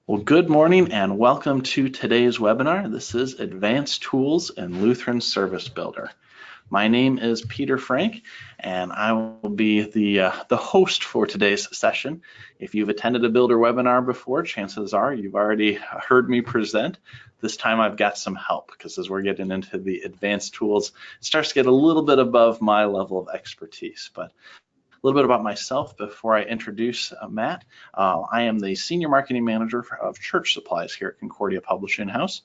Well, good morning and welcome to today's webinar. This is Advanced Tools in Lutheran Service Builder. My name is Peter Frank, and I will be the host for today's session. If you've attended a Builder webinar before, chances are you've already heard me present. This time I've got some help because as we're getting into the advanced tools, it starts to get a little bit above my level of expertise. But a little bit about myself before I introduce Matt. I am the Senior Marketing Manager of Church Supplies here at Concordia Publishing House.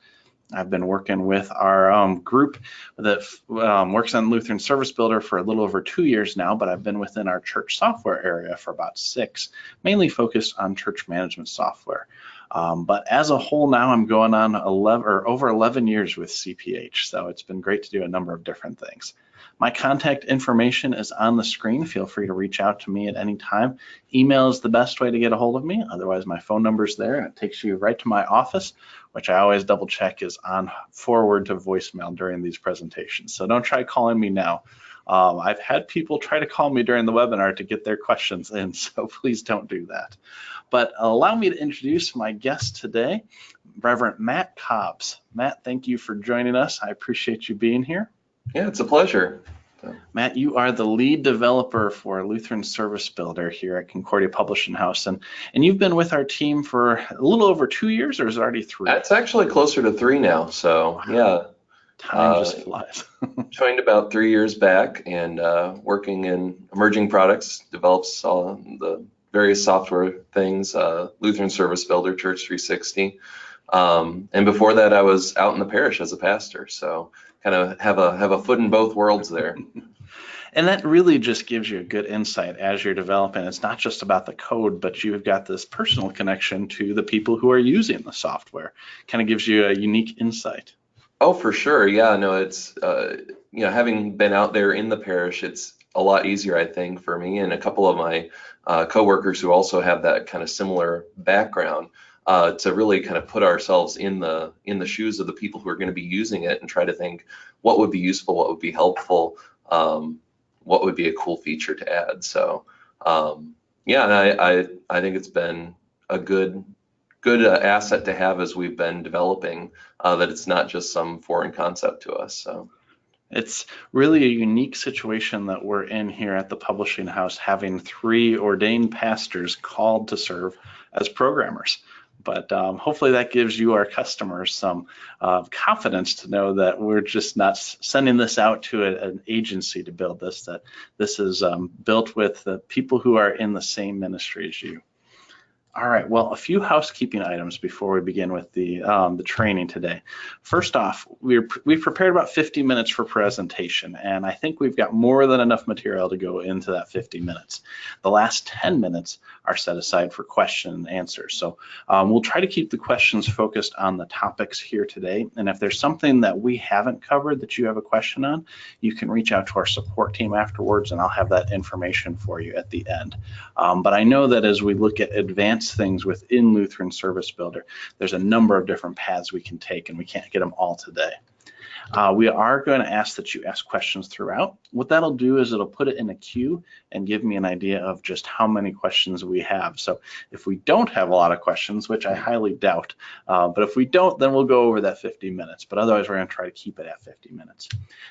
I've been working with our group that works on Lutheran Service Builder for a little over 2 years now, but I've been within our church software area for about 6, mainly focused on church management software. But as a whole now, I'm going on over 11 years with CPH, so it's been great to do a number of different things. My contact information is on the screen. Feel free to reach out to me at any time. Email is the best way to get a hold of me. Otherwise, my phone number is there and it takes you right to my office, which I always double check is on forward to voicemail during these presentations. So don't try calling me now. I've had people try to call me during the webinar to get their questions in, so please don't do that. But allow me to introduce my guest today, Reverend Matt Cobbs. Matt, thank you for joining us. I appreciate you being here. Yeah, it's a pleasure. Matt, you are the lead developer for Lutheran Service Builder here at Concordia Publishing House, and you've been with our team for a little over 2 years, or is it already 3? It's actually closer to 3 now, so yeah. Time just flies. Joined about 3 years back and working in emerging products, develops the various software things, Lutheran Service Builder, Church 360. And before that, I was out in the parish as a pastor, so kind of have a foot in both worlds there. And that really just gives you a good insight as you're developing. It's not just about the code, but you've got this personal connection to the people who are using the software. Kind of gives you a unique insight. Oh, for sure. Yeah, no, it's, having been out there in the parish, it's a lot easier, I think, for me and a couple of my coworkers who also have that kind of similar background. To really kind of put ourselves in the shoes of the people who are going to be using it and try to think what would be useful, what would be helpful, what would be a cool feature to add. So yeah, and I think it's been a good asset to have as we've been developing, that it's not just some foreign concept to us. So it's really a unique situation that we're in here at the publishing house, having 3 ordained pastors called to serve as programmers. But hopefully that gives you, our customers, some confidence to know that we're just not sending this out to an agency to build this, that this is built with the people who are in the same ministry as you. All right, well, a few housekeeping items before we begin with the training today. First off, we've prepared about 50 minutes for presentation, and I think we've got more than enough material to go into that 50 minutes. The last 10 minutes are set aside for question and answers. So we'll try to keep the questions focused on the topics here today, and if there's something that we haven't covered that you have a question on, you can reach out to our support team afterwards, and I'll have that information for you at the end. But I know that as we look at advanced things within Lutheran Service Builder, there's a number of different paths we can take, and we can't get them all today. We are going to ask that you ask questions throughout. What that'll do is it'll put it in a queue and give me an idea of just how many questions we have. So if we don't have a lot of questions, which I highly doubt, but if we don't, then we'll go over that 50 minutes. But otherwise, we're going to try to keep it at 50 minutes.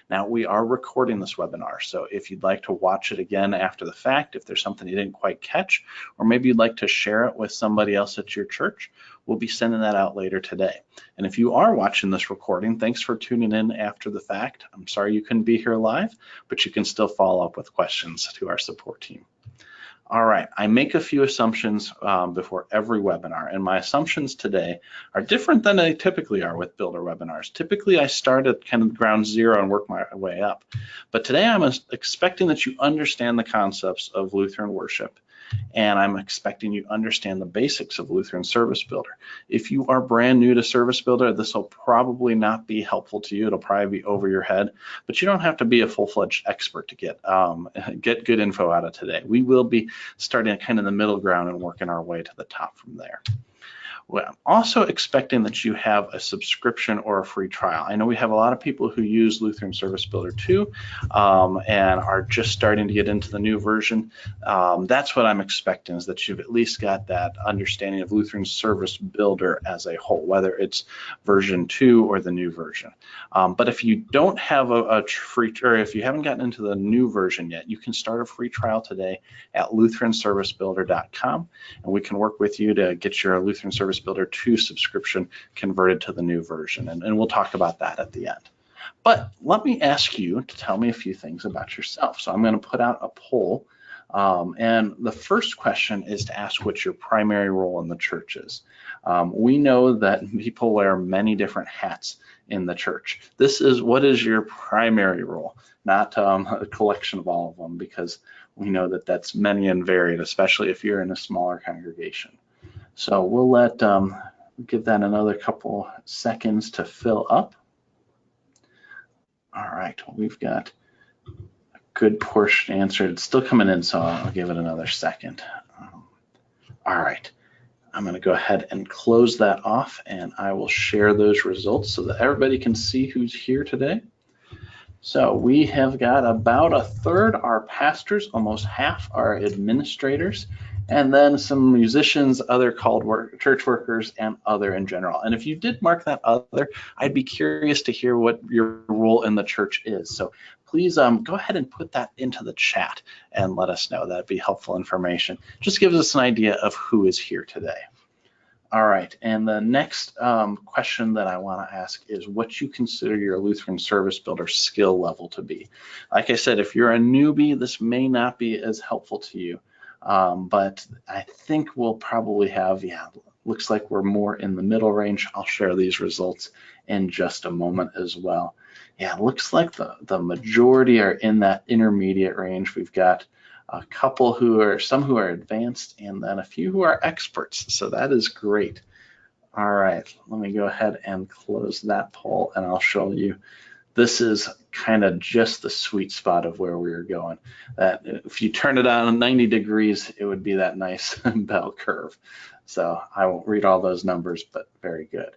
Now, we are recording this webinar, so if you'd like to watch it again after the fact, if there's something you didn't quite catch, or maybe you'd like to share it with somebody else at your church, we'll be sending that out later today. And if you are watching this recording, thanks for tuning in after the fact. I'm sorry you couldn't be here live, but you can still follow up with questions to our support team. All right, I make a few assumptions before every webinar, and my assumptions today are different than they typically are with Builder webinars. Typically, I start at kind of ground zero and work my way up. But today, I'm expecting that you understand the concepts of Lutheran worship, and I'm expecting you understand the basics of Lutheran Service Builder. If you are brand new to Service Builder, this will probably not be helpful to you. It'll probably be over your head, but you don't have to be a full-fledged expert to get good info out of today. We will be starting at kind of the middle ground and working our way to the top from there. Well, I'm also expecting that you have a subscription or a free trial. I know we have a lot of people who use Lutheran Service Builder 2 and are just starting to get into the new version. That's what I'm expecting, is that you've at least got that understanding of Lutheran Service Builder as a whole, whether it's version 2 or the new version. But if you don't have a free, or if you haven't gotten into the new version yet, you can start a free trial today at lutheranservicebuilder.com, and we can work with you to get your Lutheran Service Builder 2 subscription converted to the new version, and we'll talk about that at the end. But let me ask you to tell me a few things about yourself. So I'm going to put out a poll, and the first question is to ask what your primary role in the church is. We know that people wear many different hats in the church. What is your primary role, not a collection of all of them, because we know that that's many and varied, especially if you're in a smaller congregation. So we'll give that another couple seconds to fill up. All right, well, we've got a good portion answered. It's still coming in, so I'll give it another second. All right, I'm going to go ahead and close that off, and I will share those results so that everybody can see who's here today. So we have got about a third are pastors, almost half are administrators, and then some musicians, other called church workers, and other in general. And if you did mark that other, I'd be curious to hear what your role in the church is. So please go ahead and put that into the chat and let us know. That'd be helpful information. Just gives us an idea of who is here today. All right, and the next question that I want to ask is what you consider your Lutheran Service Builder skill level to be. Like I said, if you're a newbie, this may not be as helpful to you, but I think we'll probably have, looks like we're more in the middle range. I'll share these results in just a moment as well. Yeah, it looks like the majority are in that intermediate range. We've got a couple some who are advanced, and then a few who are experts. So that is great. All right, let me go ahead and close that poll, and I'll show you. This is kind of just the sweet spot of where we are going. That if you turn it on 90 degrees, it would be that nice bell curve. So I won't read all those numbers, but very good.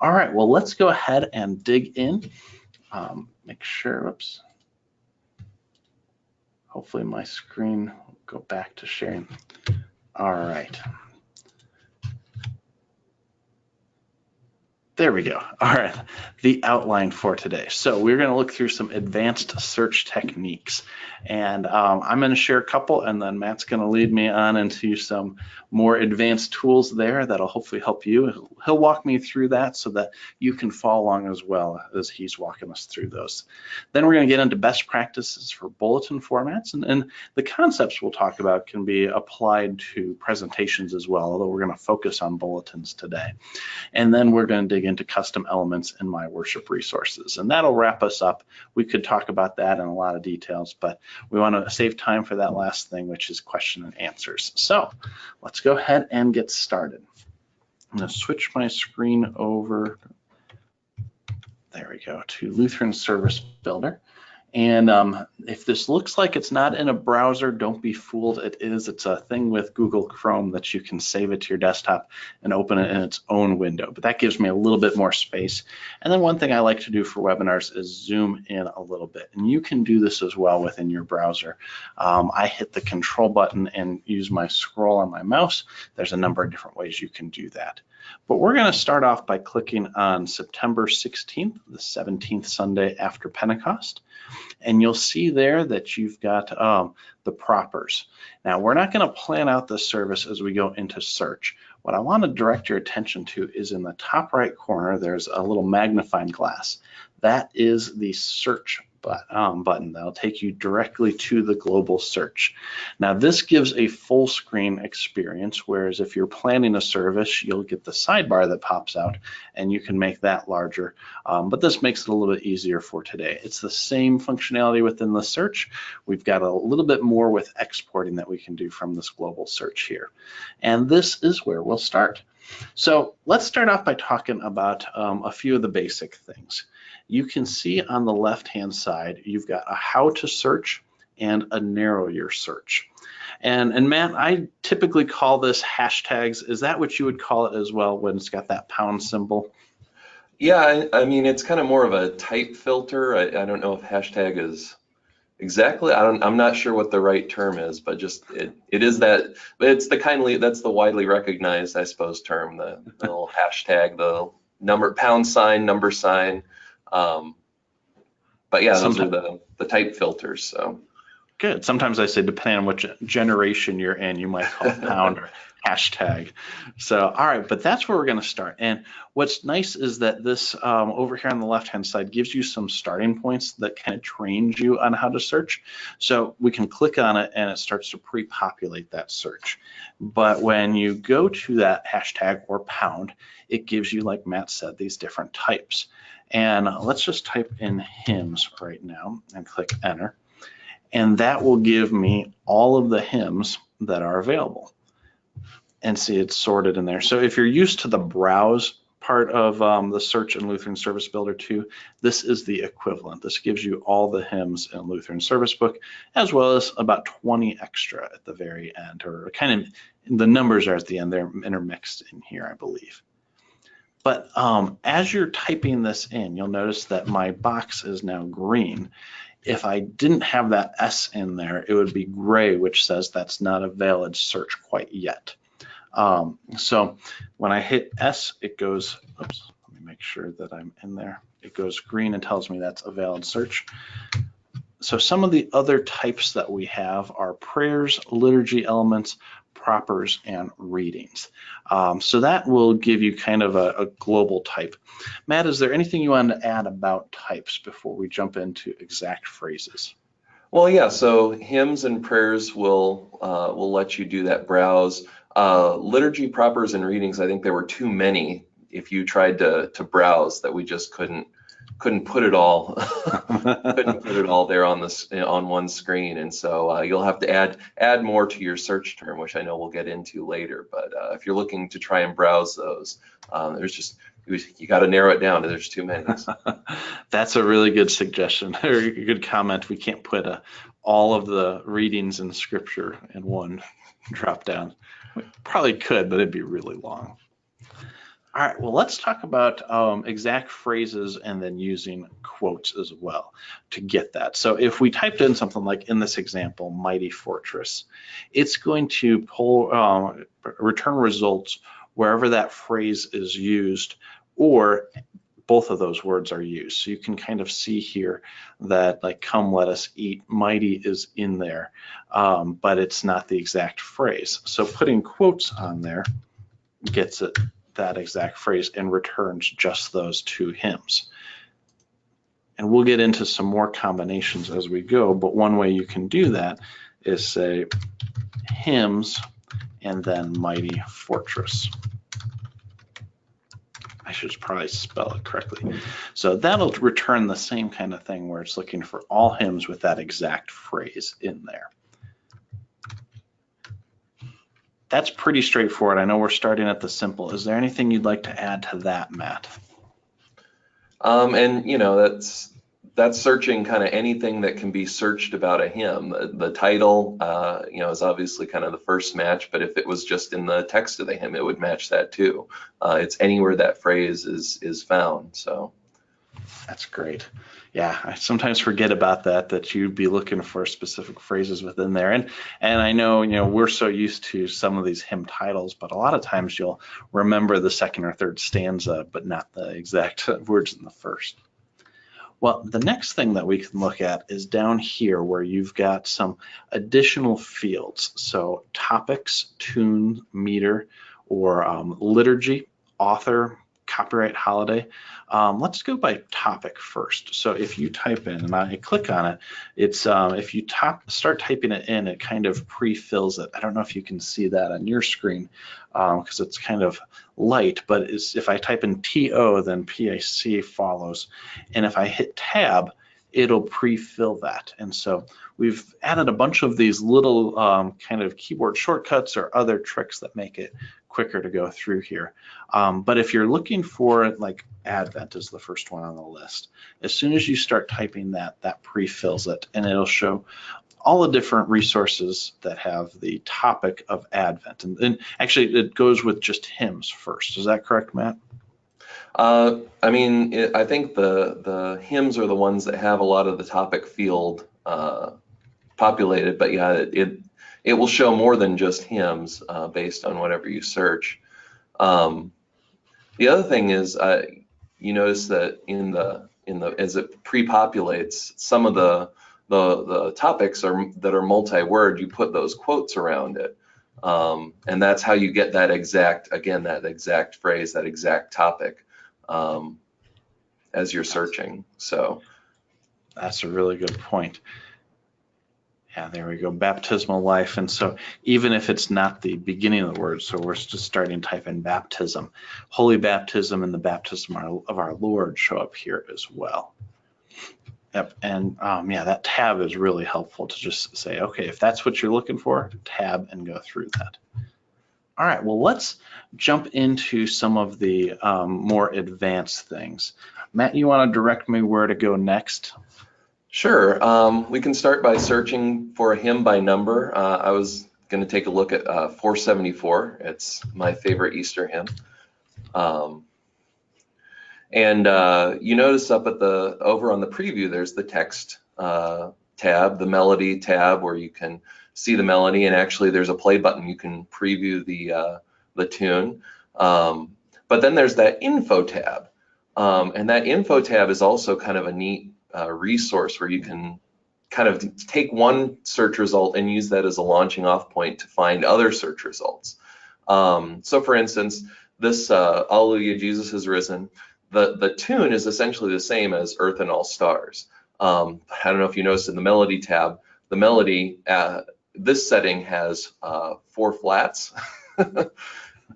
All right, well, let's go ahead and dig in. Make sure, oops. Hopefully my screen will go back to sharing. All right. There we go. All right, the outline for today. So we're going to look through some advanced search techniques, and I'm going to share a couple, and then Matt's going to lead me on into some more advanced tools there that'll hopefully help you. He'll walk me through that so that you can follow along as well as he's walking us through those. Then we're going to get into best practices for bulletin formats, and the concepts we'll talk about can be applied to presentations as well, although we're going to focus on bulletins today. And then we're going to dig into custom elements in my worship resources, and that'll wrap us up. We could talk about that in a lot of details, but we want to save time for that last thing, which is question and answers. So let's go ahead and get started. I'm going to switch my screen over. There we go, to Lutheran Service Builder. And if this looks like it's not in a browser, don't be fooled. It is. It's a thing with Google Chrome that you can save it to your desktop and open it in its own window. But that gives me a little bit more space. And then one thing I like to do for webinars is zoom in a little bit. And you can do this as well within your browser. I hit the control button and use my scroll on my mouse. There's a number of different ways you can do that. But we're going to start off by clicking on September 16th, the 17th Sunday after Pentecost. And you'll see there that you've got the propers. Now, we're not going to plan out the service as we go into search. What I want to direct your attention to is in the top right corner, there's a little magnifying glass. That is the search button. That'll take you directly to the global search. Now, this gives a full screen experience, whereas if you're planning a service, you'll get the sidebar that pops out and you can make that larger. But this makes it a little bit easier for today. It's the same functionality within the search. We've got a little bit more with exporting that we can do from this global search here. And this is where we'll start. So let's start off by talking about a few of the basic things. You can see on the left-hand side, you've got a how to search and a narrow your search. And Matt, I typically call this hashtags. Is that what you would call it as well when it's got that pound symbol? Yeah, I mean, it's kind of more of a type filter. I don't know if hashtag is exactly, I'm not sure what the right term is, but just it is that, it's the kindly, that's the widely recognized, I suppose, term, the little hashtag, the number, pound sign, number sign. But yeah, those are the type filters. So good. Sometimes I say, depending on which generation you're in, you might call it pound or hashtag. So, all right, but that's where we're going to start. And what's nice is that this over here on the left-hand side gives you some starting points that kind of trains you on how to search. So we can click on it and it starts to pre-populate that search. But when you go to that hashtag or pound, it gives you, like Matt said, these different types. And let's just type in hymns right now and click enter. And that will give me all of the hymns that are available. And see, it's sorted in there. So if you're used to the browse part of the search in Lutheran Service Builder 2, this is the equivalent. This gives you all the hymns in Lutheran Service Book, as well as about 20 extra at the very end, or kind of the numbers are at the end. They're intermixed in here, I believe. But as you're typing this in, you'll notice that my box is now green. If I didn't have that S in there, it would be gray, which says that's not a valid search quite yet. So when I hit S, it goes, oops, let me make sure that I'm in there. It goes green and tells me that's a valid search. So some of the other types that we have are prayers, liturgy elements, propers, and readings. So that will give you kind of a global type. Matt, is there anything you want to add about types before we jump into exact phrases? well, yeah, so hymns and prayers will let you do that browse. Liturgy, propers, and readings, I think there were too many if you tried to browse, that we just couldn't put it all couldn't put it all there on this on one screen. And so you'll have to add more to your search term, which I know we'll get into later. But if you're looking to try and browse those, there's just, you got to narrow it down. There's too many. That's a really good suggestion, or a good comment. We can't put all of the readings in Scripture in one drop down. We probably could, but it'd be really long. All right, well, let's talk about exact phrases and then using quotes as well to get that. So if we typed in something like, in this example, mighty fortress, it's going to pull return results wherever that phrase is used, or both of those words are used. So you can kind of see here that, like, come let us eat, mighty is in there, but it's not the exact phrase. So putting quotes on there gets it that exact phrase and returns just those two hymns. And we'll get into some more combinations as we go, but one way you can do that is say hymns and then mighty fortress. I should probably spell it correctly. So that'll return the same kind of thing where it's looking for all hymns with that exact phrase in there. That's pretty straightforward. I know we're starting at the simple. Is there anything you'd like to add to that, Matt? And you know, that's searching kind of anything that can be searched about a hymn. The title, you know, is obviously kind of the first match, but if it was just in the text of the hymn, it would match that too. It's anywhere that phrase is found. So that's great. Yeah, I sometimes forget about that you'd be looking for specific phrases within there. And I know, you know, we're so used to some of these hymn titles, but a lot of times you'll remember the second or third stanza, but not the exact words in the first. Well, the next thing that we can look at is down here where you've got some additional fields. So topics, tune, meter, or liturgy, author, copyright, holiday. Let's go by topic first. So if you type in, and I click on it, it's if you start typing it in, it kind of pre-fills it. I don't know if you can see that on your screen because it's kind of light, but if I type in TO, then PAC follows. And if I hit tab, it'll pre-fill that. And so we've added a bunch of these little kind of keyboard shortcuts or other tricks that make it quicker to go through here. But if you're looking for, like, Advent is the first one on the list, as soon as you start typing that pre-fills it, and it'll show all the different resources that have the topic of Advent. And actually, it goes with just hymns first. Is that correct, Matt? I mean, I think the hymns are the ones that have a lot of the topic field populated, but yeah, it will show more than just hymns based on whatever you search. The other thing is, you notice that as it pre-populates, some of the topics that are multi-word, you put those quotes around it, and that's how you get that exact phrase, that exact topic as you're searching. So that's a really good point. Yeah, there we go, baptismal life. And so even if it's not the beginning of the word, so we're just starting to type in baptism, holy baptism and the baptism of our Lord show up here as well. Yep, and yeah, that tab is really helpful to just say, okay, if that's what you're looking for, tab and go through that. All right, well, let's jump into some of the more advanced things. Matt, you want to direct me where to go next? Sure. We can start by searching for a hymn by number. I was going to take a look at 474. It's my favorite Easter hymn. You notice up at over on the preview, there's the text tab, the melody tab, where you can see the melody, and actually there's a play button. You can preview the tune. But then there's that info tab, and that info tab is also kind of a neat resource where you can kind of take one search result and use that as a launching off point to find other search results. So for instance, this Alleluia, Jesus is risen, the tune is essentially the same as Earth and All Stars. I don't know if you noticed in the melody tab, the melody, this setting has 4 flats.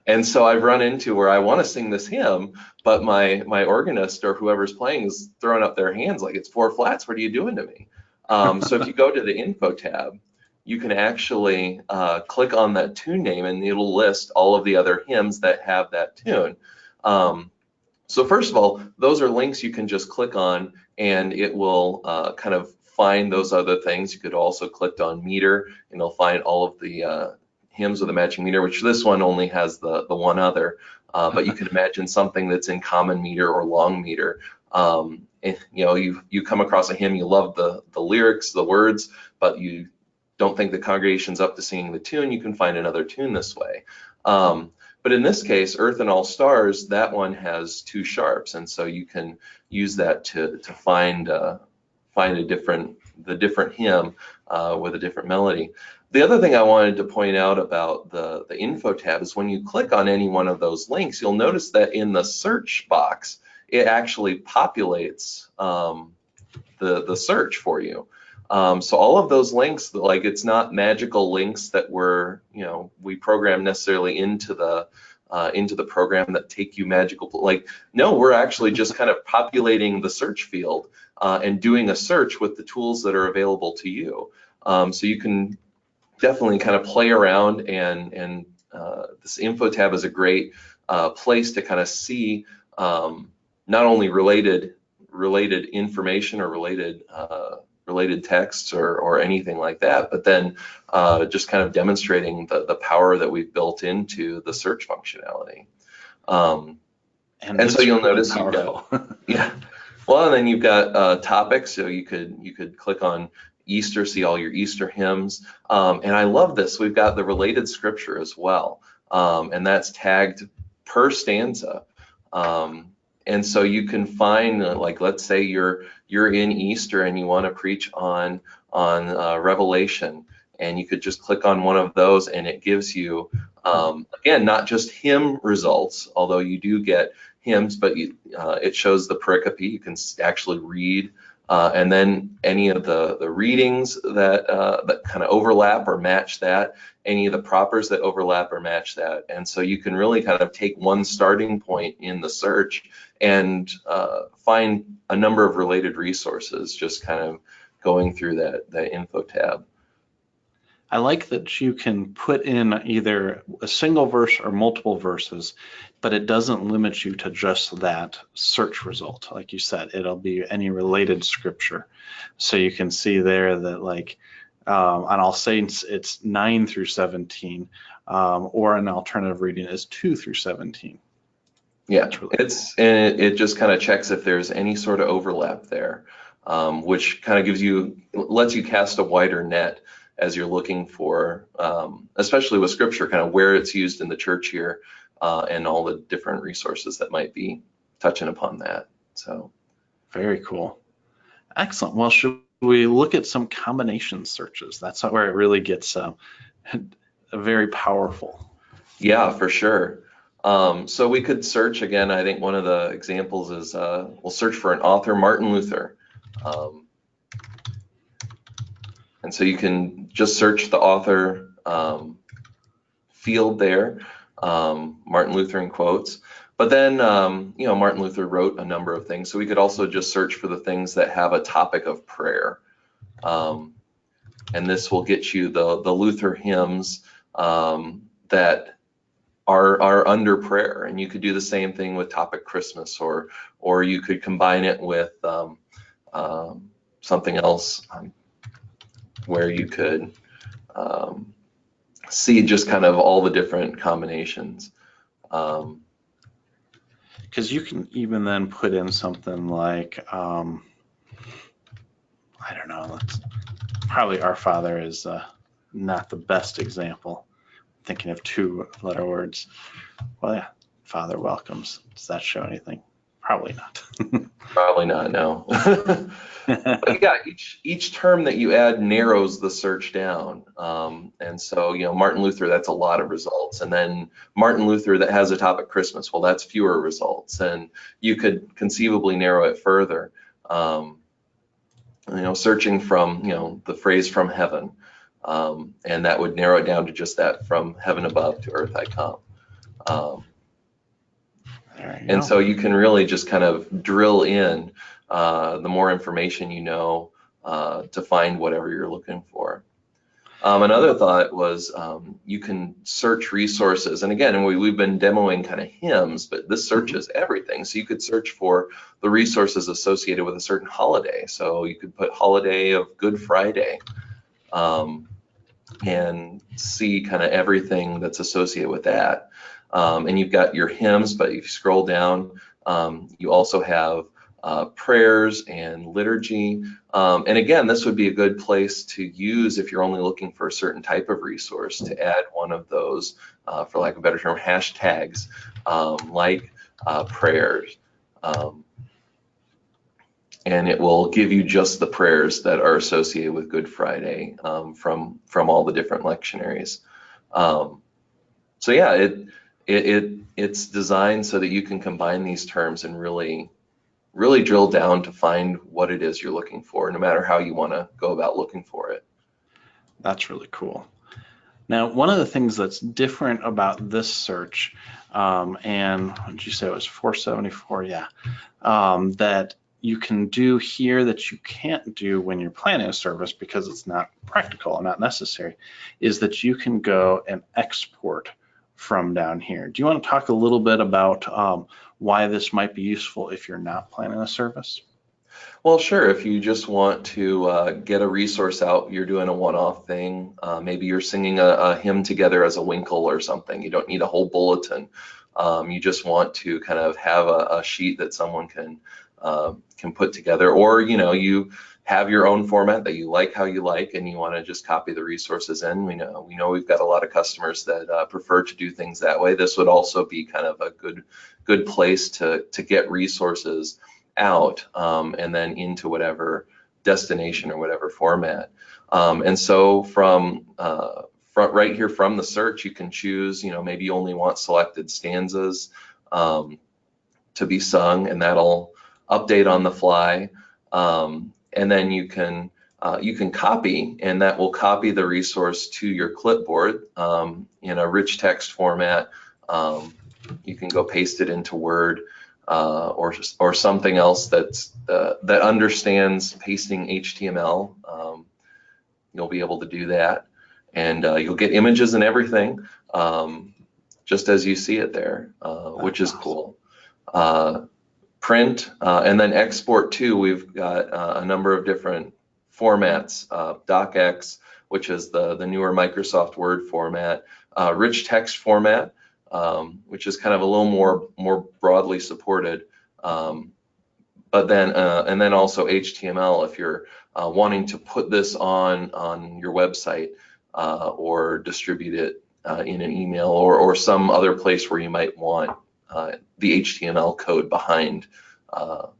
And so I've run into where I want to sing this hymn, but my organist or whoever's playing is throwing up their hands like, it's 4 flats, what are you doing to me? So if you go to the info tab, you can actually click on that tune name and it'll list all of the other hymns that have that tune. So first of all, those are links you can just click on and it will kind of find those other things. You could also click on meter and it'll find all of the hymns with a matching meter, which this one only has the one other, but you can imagine something that's in common meter or long meter. You know, you come across a hymn, you love the lyrics, the words, but you don't think the congregation's up to singing the tune, you can find another tune this way. But in this case, Earth and All Stars, that one has 2 sharps, and so you can use that to find the different hymn with a different melody. The other thing I wanted to point out about the info tab is when you click on any one of those links, you'll notice that in the search box, it actually populates the search for you. So all of those links, like, it's not magical links that we program necessarily into the program that take you magical, like, no, we're actually just kind of populating the search field and doing a search with the tools that are available to you. So you can definitely kind of play around, and this info tab is a great place to kind of see not only related information or related texts or anything like that, but then just kind of demonstrating the power that we've built into the search functionality. And so you'll notice you've got, yeah. Well, and then you've got topics, so you could click on Easter, see all your Easter hymns. And I love this. We've got the related scripture as well, and that's tagged per stanza. And so you can find, like, let's say you're in Easter and you want to preach on Revelation, and you could just click on one of those, and it gives you, again, not just hymn results, although you do get hymns, but it shows the pericope. You can actually read, and then any of the readings that kind of overlap or match that, any of the propers that overlap or match that. And so you can really kind of take one starting point in the search and find a number of related resources, just kind of going through that info tab. I like that you can put in either a single verse or multiple verses, but it doesn't limit you to just that search result. Like you said, it'll be any related scripture. So you can see there that, like, On All Saints, it's 9 through 17, or an alternative reading is 2 through 17. Yeah, Really and it just kind of checks if there's any sort of overlap there, which kind of lets you cast a wider net as you're looking for, especially with Scripture, kind of where it's used in the church here, and all the different resources that might be touching upon that. So very cool. Excellent. Well, should we look at some combination searches? That's where it really gets very powerful. yeah, for sure. So we could search again. I think one of the examples is we'll search for an author, Martin Luther. And so you can just search the author field there, Martin Luther in quotes. But then, Martin Luther wrote a number of things. So we could also just search for the things that have a topic of prayer. And this will get you the Luther hymns that are under prayer. And you could do the same thing with topic Christmas, or you could combine it with something else where you could see just kind of all the different combinations. Because you can even then put in something like, I don't know, probably Our Father is not the best example. I'm thinking of 2-letter words. Well, yeah, Father welcomes. Does that show anything? Probably not. Probably not, no. But yeah, each term that you add narrows the search down. And so, Martin Luther, that's a lot of results. And then Martin Luther that has a topic Christmas, well, that's fewer results. And you could conceivably narrow it further, searching from, the phrase from heaven. And that would narrow it down to just that, from heaven above to earth I come. And so you can really just kind of drill in the more information you know to find whatever you're looking for. Another thought was you can search resources. And again, we've been demoing kind of hymns, but this searches everything. So you could search for the resources associated with a certain holiday. So you could put holiday of Good Friday and see kind of everything that's associated with that. And you've got your hymns, but if you scroll down, you also have prayers and liturgy. And again, this would be a good place to use if you're only looking for a certain type of resource, to add one of those, for lack of a better term, hashtags, like prayers. And it will give you just the prayers that are associated with Good Friday from all the different lectionaries. So yeah, it's designed so that you can combine these terms and really drill down to find what it is you're looking for, no matter how you want to go about looking for it. That's really cool. Now, one of the things that's different about this search, and what did you say it was 474? Yeah, that you can do here that you can't do when you're planning a service because it's not practical and not necessary, is that you can go and export from down here. Do you want to talk a little bit about why this might be useful if you're not planning a service? Well, sure. If you just want to get a resource out, you're doing a one-off thing. Maybe you're singing a hymn together as a winkle or something. You don't need a whole bulletin. You just want to kind of have a sheet that someone can put together, or you have your own format that you like how you like, and you want to just copy the resources in. We know we've got a lot of customers that prefer to do things that way. This would also be kind of a good place to get resources out and then into whatever destination or whatever format. And so from right here from the search, you can choose, maybe you only want selected stanzas to be sung, and that'll update on the fly. And then you can copy, and that will copy the resource to your clipboard in a rich text format. You can go paste it into Word or something else that understands pasting HTML. You'll be able to do that, and you'll get images and everything just as you see it there, which is cool. Print and then export too. We've got a number of different formats, docx, which is the newer Microsoft Word format, rich text format, which is kind of a little more broadly supported. But then and then also HTML if you're wanting to put this on your website or distribute it in an email or some other place where you might want the HTML code behind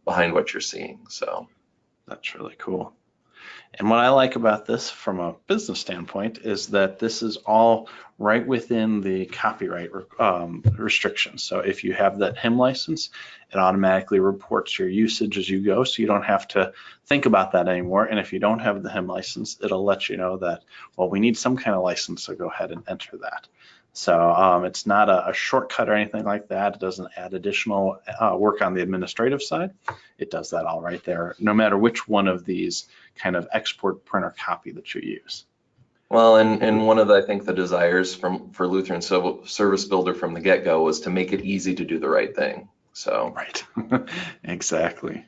what you're seeing. So that's really cool. And what I like about this from a business standpoint is that this is all right within the copyright restrictions. So if you have that HIM license, it automatically reports your usage as you go, so you don't have to think about that anymore. And if you don't have the HIM license, it'll let you know that, well, we need some kind of license, so go ahead and enter that. So it's not a shortcut or anything like that. It doesn't add additional work on the administrative side. It does that all right there, no matter which one of these kind of export, print, or copy that you use. Well, and one of I think the desires for Lutheran Service Builder from the get-go was to make it easy to do the right thing. So right, exactly.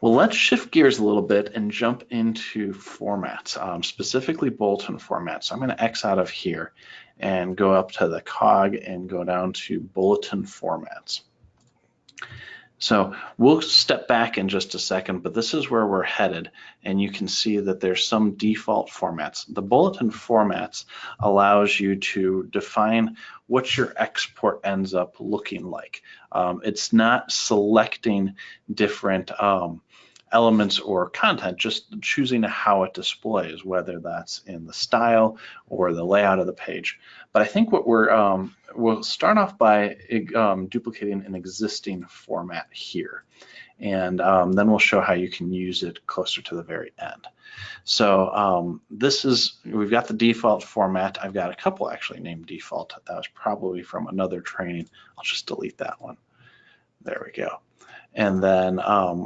Well, let's shift gears a little bit and jump into formats, specifically bulletin formats. So I'm going to X out of here and go up to the cog and go down to bulletin formats. So we'll step back in just a second, but this is where we're headed, and you can see that there's some default formats. The bulletin formats allows you to define what your export ends up looking like. It's not selecting different elements or content, just choosing how it displays, whether that's in the style or the layout of the page. But I think what we'll start off by duplicating an existing format here. And then we'll show how you can use it closer to the very end. So we've got the default format. I've got a couple actually named default. That was probably from another training. I'll just delete that one. There we go. And then,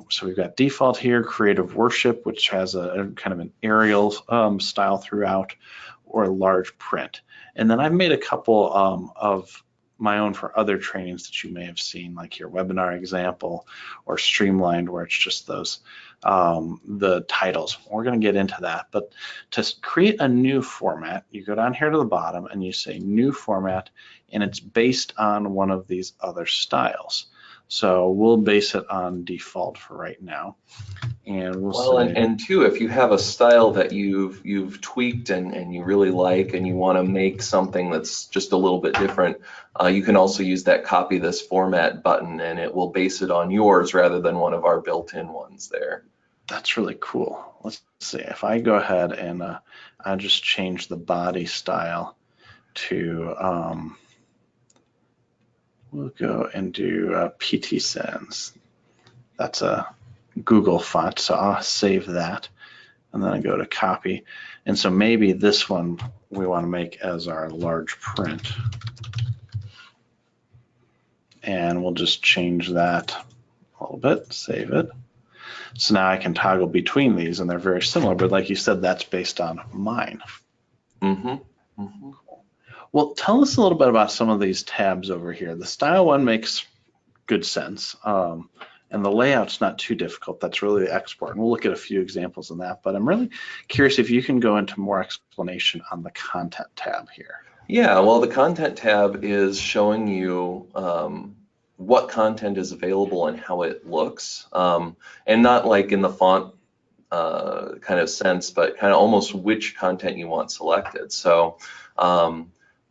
so we've got default here, creative worship, which has a kind of an Arial style throughout, or large print. And then I've made a couple of my own for other trainings that you may have seen, like your webinar example or Streamlined, where it's just those, the titles. We're going to get into that. But to create a new format, you go down here to the bottom and you say new format, and it's based on one of these other styles. So we'll base it on default for right now. And we'll say, and two, if you have a style that you've tweaked and you really like and you want to make something that's just a little bit different, you can also use that copy this format button, and it will base it on yours rather than one of our built-in ones there. That's really cool. Let's see, if I go ahead and I just change the body style to we'll go and do PT Sans. That's a Google font, so I'll save that. And then I go to copy. And so maybe this one we want to make as our large print. And we'll just change that a little bit, save it. So now I can toggle between these, and they're very similar, but like you said, that's based on mine. Mm-hmm. Mm-hmm. Well, tell us a little bit about some of these tabs over here. The style one makes good sense, and the layout's not too difficult. That's really the export, and we'll look at a few examples of that, but I'm really curious if you can go into more explanation on the content tab here. Yeah, well, the content tab is showing you what content is available and how it looks, and not like in the font kind of sense, but kind of almost which content you want selected. So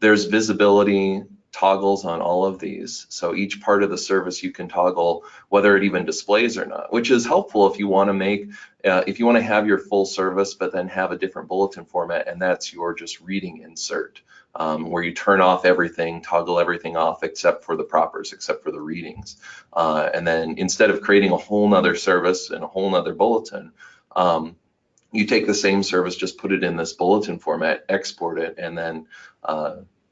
there's visibility toggles on all of these. So each part of the service you can toggle whether it even displays or not, which is helpful if you want to make, if you want to have your full service, but then have a different bulletin format, and that's your just reading insert, where you turn off everything, toggle everything off except for the propers, except for the readings. And then instead of creating a whole nother service and a whole nother bulletin, you take the same service, just put it in this bulletin format, export it, and then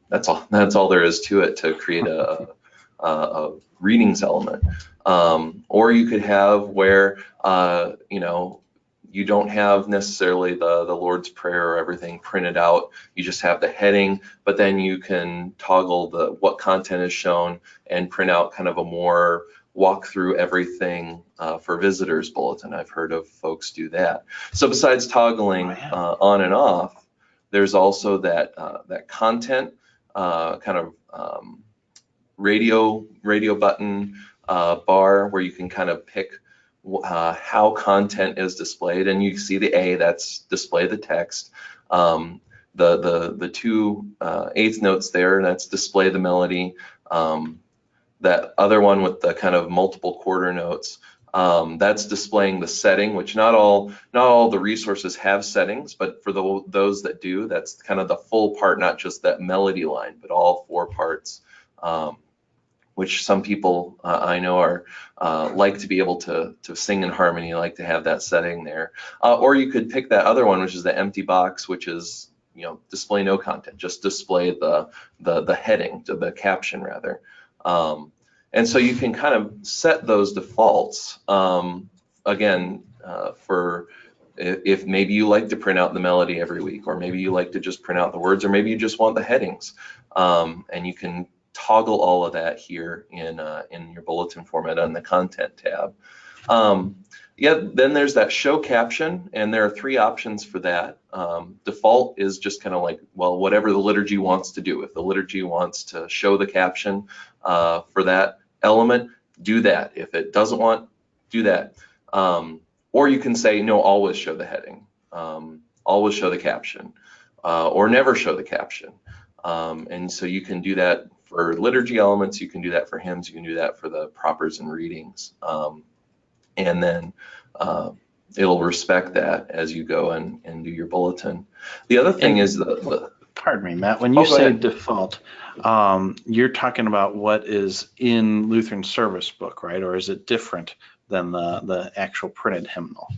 that's all there is to it to create a readings element. Or you could have where you don't have necessarily the Lord's Prayer or everything printed out. You just have the heading, but then you can toggle what content is shown and print out kind of a more walk through everything for visitors bulletin. I've heard of folks do that. So besides toggling on and off, there's also that that content kind of radio button bar where you can kind of pick how content is displayed, and you see the A, that's display the text. The two eighth notes there, that's display the melody. That other one with the kind of multiple quarter notes, that's displaying the setting, which not all the resources have settings, but for those that do, that's kind of the full part, not just that melody line, but all 4 parts, which some people I know are like to be able to sing in harmony, like to have that setting there. Or you could pick that other one, which is the empty box, which is, you know, display no content, just display the heading, the caption rather. And so you can kind of set those defaults, again, for if maybe you like to print out the melody every week, or maybe you like to just print out the words, or maybe you just want the headings. And you can toggle all of that here in your bulletin format on the content tab. Yeah, then there's that show caption, and there are 3 options for that. Default is just kind of like, well, whatever the liturgy wants to do. If the liturgy wants to show the caption for that element, do that. If it doesn't want, do that. Or you can say, no, always show the heading, always show the caption, or never show the caption. And so you can do that for liturgy elements, you can do that for hymns, you can do that for the propers and readings. And then it'll respect that as you go and do your bulletin. The other thing is pardon me, Matt, when you say default, you're talking about what is in Lutheran service book, right? Or is it different than the actual printed hymnal?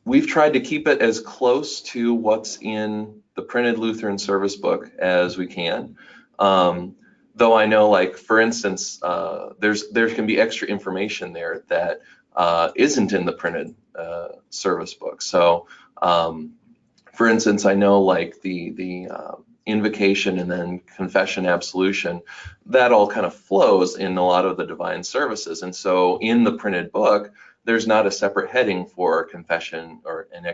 We've tried to keep it as close to what's in the printed Lutheran service book as we can. Though I know, like, for instance, there can be extra information there that isn't in the printed service book. So, for instance, I know, like, the invocation and then confession, absolution, that all kind of flows in a lot of the divine services. And so in the printed book, there's not a separate heading for confession or an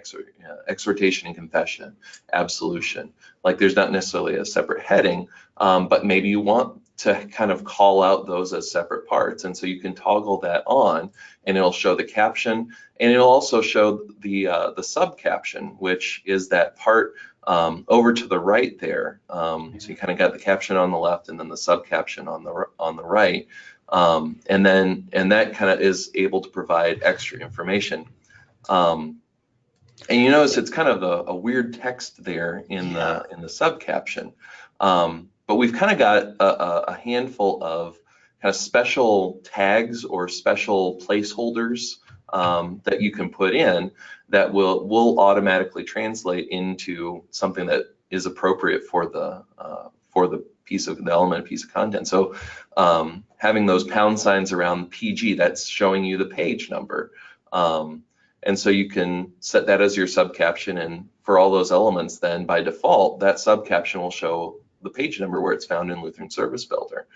exhortation and confession, absolution. Like, there's not necessarily a separate heading, but maybe you want to kind of call out those as separate parts. And so you can toggle that on, and it'll show the caption, and it'll also show the sub caption, which is that part over to the right there. So you kind of got the caption on the left and then the sub caption on the right. And that kind of is able to provide extra information. And you notice it's kind of a weird text there in the sub caption. But we've kind of got a handful of kind of special tags or special placeholders that you can put in that will automatically translate into something that is appropriate for the element piece of content. So having those pound signs around PG, that's showing you the page number. And so you can set that as your subcaption, and for all those elements, then by default, that subcaption will show the page number where it's found in Lutheran Service Builder.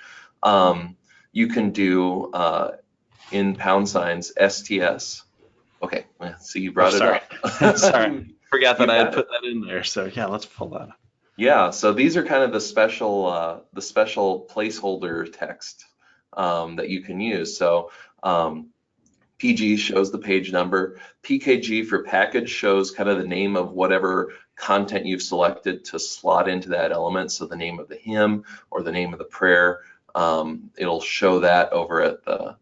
You can do in pound signs STS. Okay, so you brought it up. Sorry, forgot that I had put that in there. So yeah, let's pull that up. Yeah, so these are kind of the special placeholder text that you can use. So PG shows the page number. PKG for package shows kind of the name of whatever content you've selected to slot into that element. So the name of the hymn or the name of the prayer, it'll show that over at the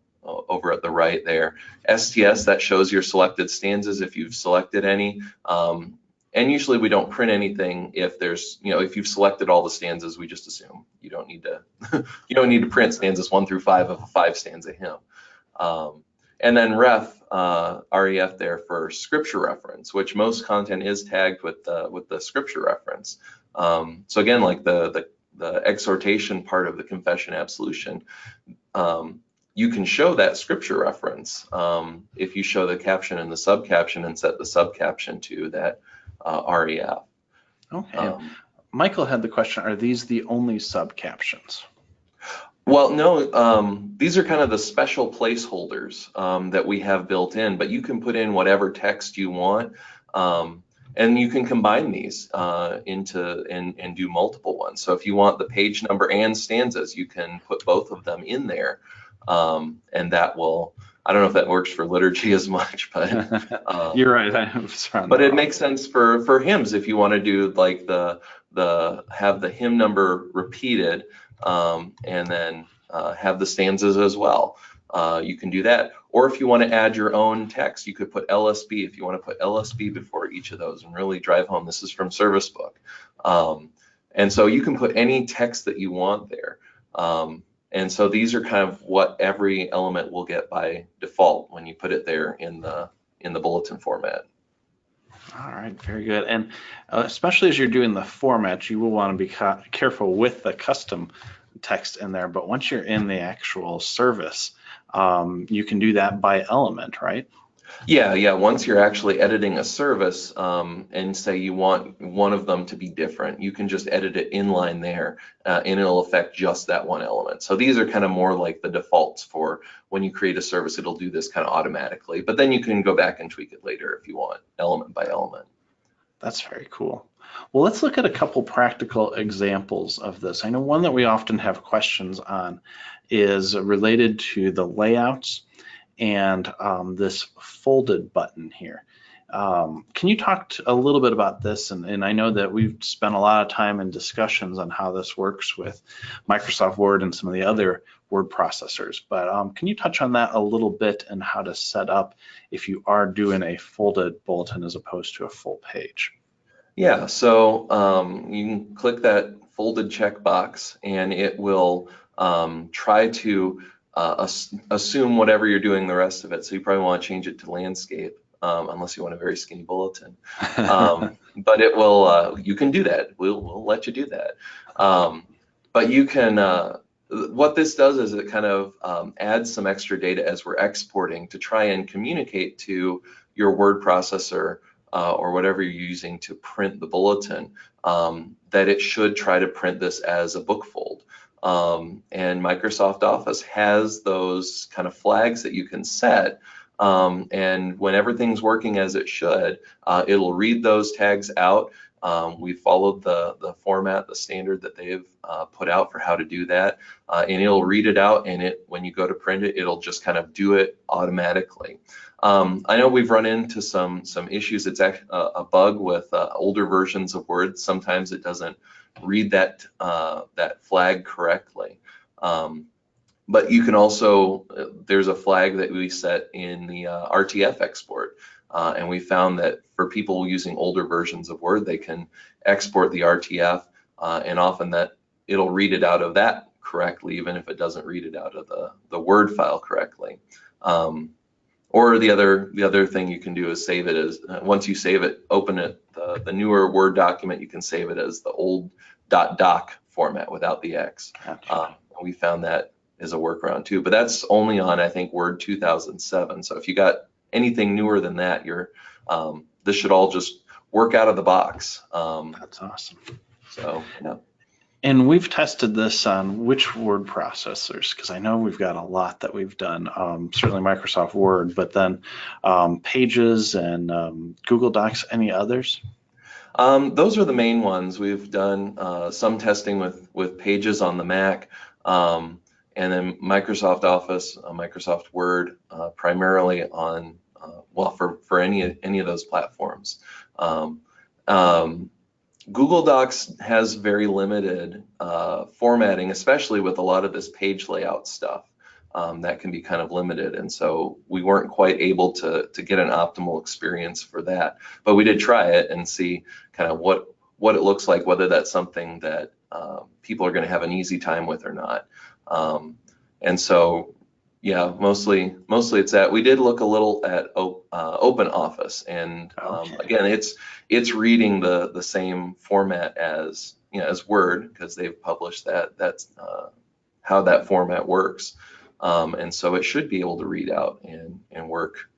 right there. STS, that shows your selected stanzas if you've selected any. And usually we don't print anything if there's, if you've selected all the stanzas, we just assume you don't need to print stanzas 1 through 5 of a 5-stanza hymn. And then ref there for scripture reference, which most content is tagged with the scripture reference. So again, like the exhortation part of the confession absolution, you can show that scripture reference if you show the caption and the subcaption and set the subcaption to that REF. Okay. Michael had the question, are these the only subcaptions? Well, no, these are kind of the special placeholders that we have built in, but you can put in whatever text you want, and you can combine these into and do multiple ones. So if you want the page number and stanzas, you can put both of them in there, and that will. I don't know if that works for liturgy as much, You're right. I was found but that it wrong. makes sense for hymns if you want to do like the have the hymn number repeated, and then have the stanzas as well. You can do that. Or if you want to add your own text, you could put LSB if you want to put LSB before each of those and really drive home this is from service book. And so you can put any text that you want there. And so these are kind of what every element will get by default when you put it there in the bulletin format. All right, very good. And especially as you're doing the format, you will want to be careful with the custom text in there. But once you're in the actual service, you can do that by element, right? Yeah. Once you're actually editing a service, and say you want one of them to be different, you can just edit it inline there, and it'll affect just that one element. So these are kind of more like the defaults for when you create a service, it'll do this kind of automatically. But then you can go back and tweak it later if you want, element by element. That's very cool. Well, let's look at a couple practical examples of this. I know one that we often have questions on is related to the layouts and this folded button here. Can you talk a little bit about this? And I know that we've spent a lot of time in discussions on how this works with Microsoft Word and some of the other word processors, but can you touch on that a little bit and how to set up if you are doing a folded bulletin as opposed to a full page? Yeah, so you can click that folded checkbox and it will try to assume whatever you're doing the rest of it. So you probably want to change it to landscape, unless you want a very skinny bulletin. But it will, you can do that. We'll let you do that. But you can, what this does is it kind of adds some extra data as we're exporting to try and communicate to your word processor or whatever you're using to print the bulletin, that it should try to print this as a book fold. And Microsoft Office has those kind of flags that you can set. And when everything's working as it should, it'll read those tags out. We followed the format, the standard that they've put out for how to do that, and it'll read it out, and when you go to print it, it'll just kind of do it automatically. I know we've run into some issues. It's a bug with older versions of Word. Sometimes it doesn't read that flag correctly. But you can also, there's a flag that we set in the RTF export. And we found that for people using older versions of Word, they can export the RTF, and often that it'll read it out of that correctly, even if it doesn't read it out of the Word file correctly. Or the other thing you can do is save it as, once you save it, open it, the newer Word document, you can save it as the old .doc format without the X. Gotcha. We found that is a workaround too, but that's only on, I think, Word 2007. So if you got anything newer than that, this should all just work out of the box. That's awesome. So yeah. And we've tested this on which word processors, because I know we've got a lot that we've done, certainly Microsoft Word, but then Pages and Google Docs, any others? Those are the main ones. We've done some testing with Pages on the Mac, and then Microsoft Office, Microsoft Word, primarily on, well, for any of those platforms. Google Docs has very limited formatting, especially with a lot of this page layout stuff. That can be kind of limited, and so we weren't quite able to get an optimal experience for that. But we did try it and see kind of what it looks like, whether that's something that people are going to have an easy time with or not. And so, yeah, mostly it's that. We did look a little at Open Office, and again, it's reading the same format as as Word, because they've published that. That's how that format works, and so it should be able to read out and work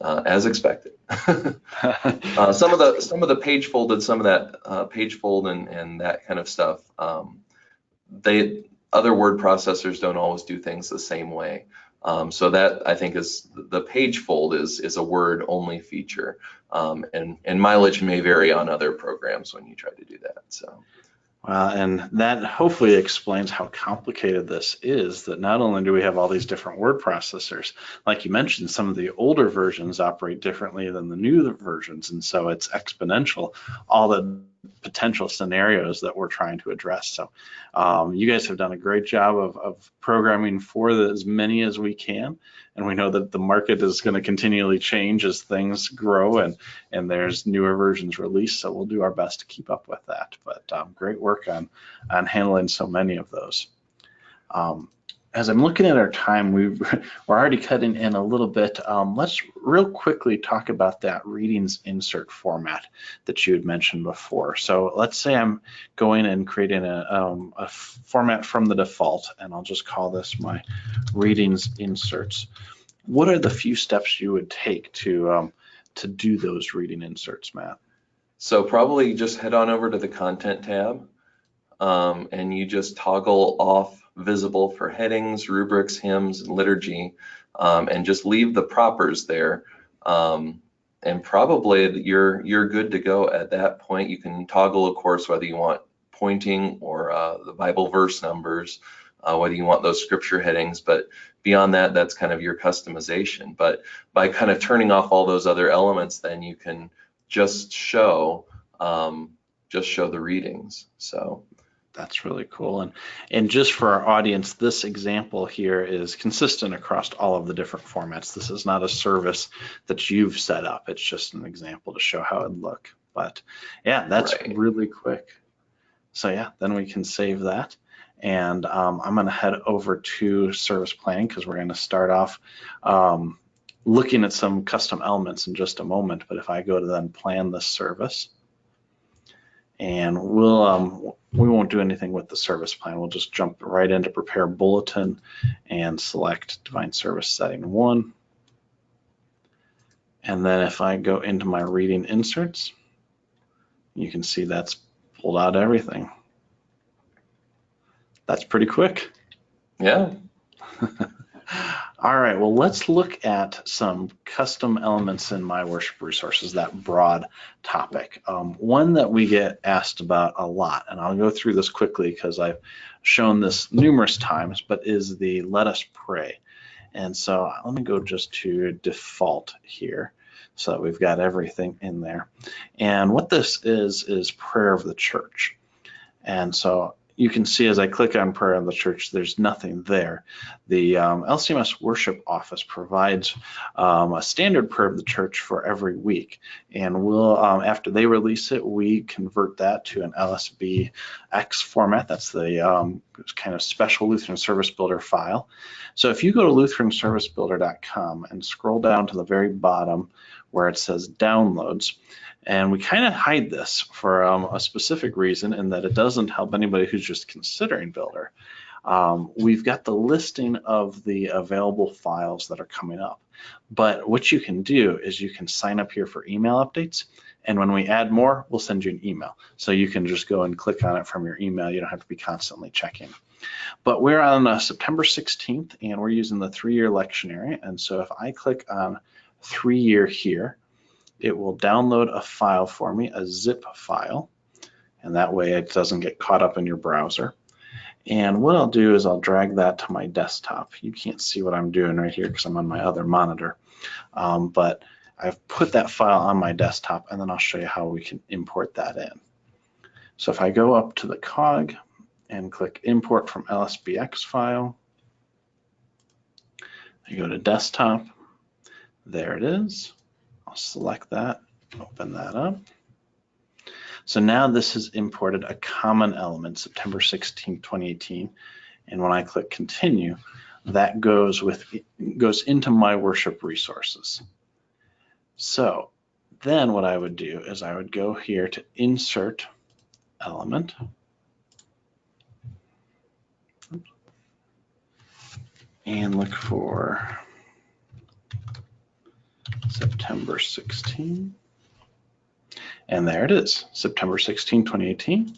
as expected. Some of the page folded, some of that page fold and that kind of stuff, other word processors don't always do things the same way. So that I think is the page fold is a word only feature, and mileage may vary on other programs when you try to do that. So. And that hopefully explains how complicated this is, that not only do we have all these different word processors, like you mentioned, some of the older versions operate differently than the new versions, and so it's exponential, all the potential scenarios that we're trying to address. So you guys have done a great job of programming for as many as we can, and we know that the market is going to continually change as things grow and there's newer versions released, so we'll do our best to keep up with that. But great work on handling so many of those. As I'm looking at our time, we're already cutting in a little bit. Let's real quickly talk about that readings insert format that you had mentioned before. So let's say I'm going and creating a format from the default, and I'll just call this my readings inserts. What are the few steps you would take to do those reading inserts, Matt? So probably just head on over to the Content tab, and you just toggle off visible for headings, rubrics, hymns, and liturgy, and just leave the propers there. And probably you're good to go at that point. You can toggle, of course, whether you want pointing or the Bible verse numbers, whether you want those scripture headings, but beyond that, that's kind of your customization. But by kind of turning off all those other elements, then you can just show the readings. So that's really cool. And just for our audience, this example here is consistent across all of the different formats. This is not a service that you've set up. It's just an example to show how it would look. But yeah, that's really quick. So yeah, then we can save that. And I'm going to head over to service planning because we're going to start off looking at some custom elements in just a moment. But if I go to then plan this service, and we won't do anything with the service plan. We'll just jump right into prepare bulletin and select divine service setting 1. And then if I go into my reading inserts, you can see that's pulled out everything. That's pretty quick. Yeah. All right, well, let's look at some custom elements in My Worship Resources, that broad topic. One that we get asked about a lot, and I'll go through this quickly because I've shown this numerous times, but is the let us pray. And so let me go just to default here so that we've got everything in there. And what this is prayer of the church. And so you can see as I click on prayer of the church, there's nothing there. The LCMS worship office provides a standard prayer of the church for every week. And we'll, after they release it, we convert that to an LSBX format. That's the kind of special Lutheran Service Builder file. So if you go to lutheranservicebuilder.com and scroll down to the very bottom where it says downloads, and we kind of hide this for a specific reason, in that it doesn't help anybody who's just considering Builder. We've got the listing of the available files that are coming up. But what you can do is you can sign up here for email updates. And when we add more, we'll send you an email. So you can just go and click on it from your email. You don't have to be constantly checking. But we're on September 16th, and we're using the 3-year lectionary. And so if I click on 3-year here, it will download a file for me, a zip file, and that way it doesn't get caught up in your browser. And what I'll do is I'll drag that to my desktop. You can't see what I'm doing right here because I'm on my other monitor, but I've put that file on my desktop, and then I'll show you how we can import that in. So if I go up to the cog and click import from LSBX file, I go to desktop, there it is. I'll select that, open that up. So now this has imported a common element, September 16, 2018. And when I click continue, that goes into My Worship Resources. So then what I would do is I would go here to insert element. And look for September 16. And there it is, September 16, 2018.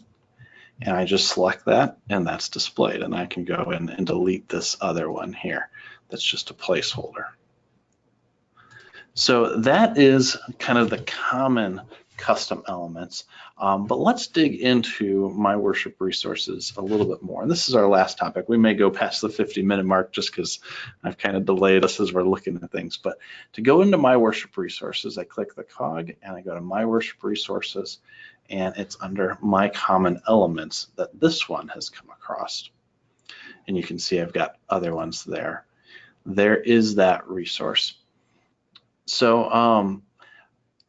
and I just select that, and that's displayed, and I can go in and delete this other one here. That's just a placeholder. So that is kind of the common custom elements, but let's dig into My Worship Resources a little bit more. And this is our last topic. We may go past the 50-minute mark just because I've kind of delayed us as we're looking at things. But to go into My Worship Resources, I click the cog and I go to My Worship Resources, and it's under My Common Elements that this one has come across. And you can see I've got other ones there. There is that resource. So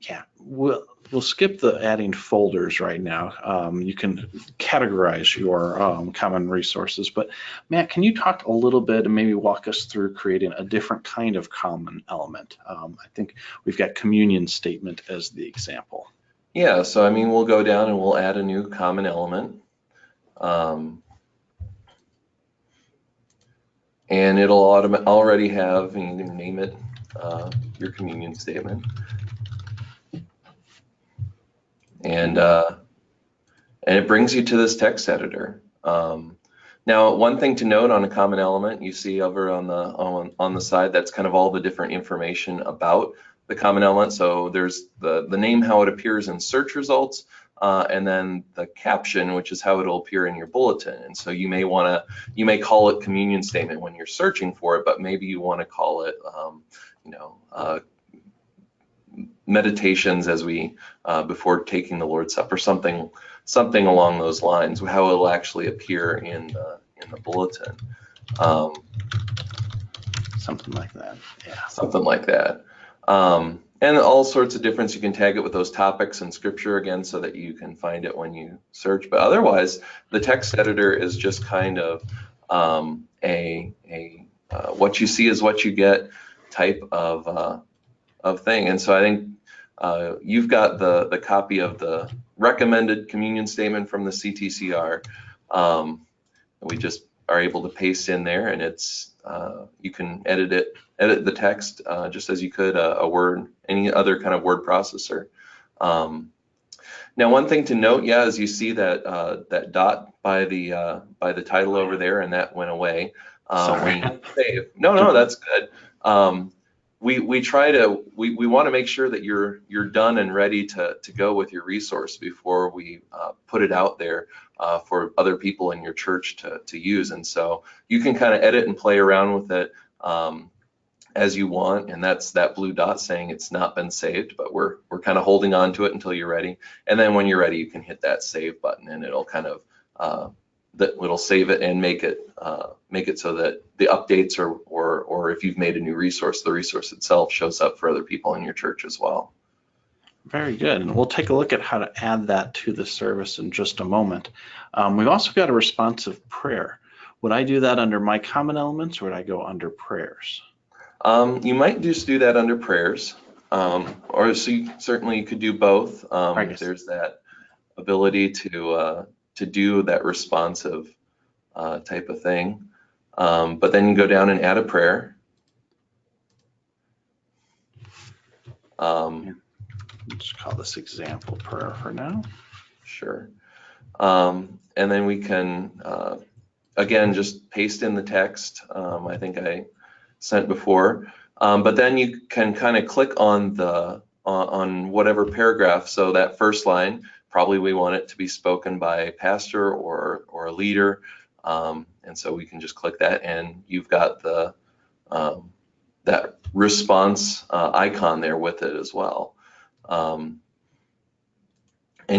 yeah, we'll skip the adding folders right now. You can categorize your common resources, but Matt, can you talk a little bit and maybe walk us through creating a different kind of common element? I think we've got communion statement as the example. Yeah, so I mean, we'll go down and we'll add a new common element. And it'll already have, and you can name it, your communion statement. And it brings you to this text editor. Now, one thing to note on a common element, you see over on the side, that's kind of all the different information about the common element. So there's the name, how it appears in search results, and then the caption, which is how it'll appear in your bulletin. And so you may call it communion statement when you're searching for it, but maybe you want to call it, meditations as we before taking the Lord's Supper, something along those lines, how it'll actually appear in the bulletin. Something like that. Yeah. Something like that. And all sorts of difference. You can tag it with those topics in Scripture again, so that you can find it when you search. But otherwise, the text editor is just kind of what you see is what you get type of thing. And so I think you've got the copy of the recommended communion statement from the CTCR. We just are able to paste in there, and it's you can edit the text just as you could a Word, any other kind of word processor. Now, one thing to note, yeah, is you see that that dot by the title over there, and that went away. Sorry. When you save. No, that's good. We want to make sure that you're done and ready to go with your resource before we put it out there for other people in your church to use. And so you can kind of edit and play around with it as you want, and that's that blue dot saying it's not been saved, but we're kind of holding on to it until you're ready. And then when you're ready, you can hit that save button, and it'll kind of it'll save it and make it so that the updates or if you've made a new resource, the resource itself shows up for other people in your church as well. Very good. And we'll take a look at how to add that to the service in just a moment. We've also got a responsive prayer. Would I do that under My Common Elements, or would I go under Prayers? You might just do that under Prayers, or certainly you could do both. There's that ability to do that responsive type of thing. But then you go down and add a prayer. Just call this example prayer for now. Sure. And then we can, again, just paste in the text. I think I sent before. But then you can kind of click on on whatever paragraph. So that first line, probably we want it to be spoken by a pastor or a leader. And so we can just click that, and you've got that response icon there with it as well. And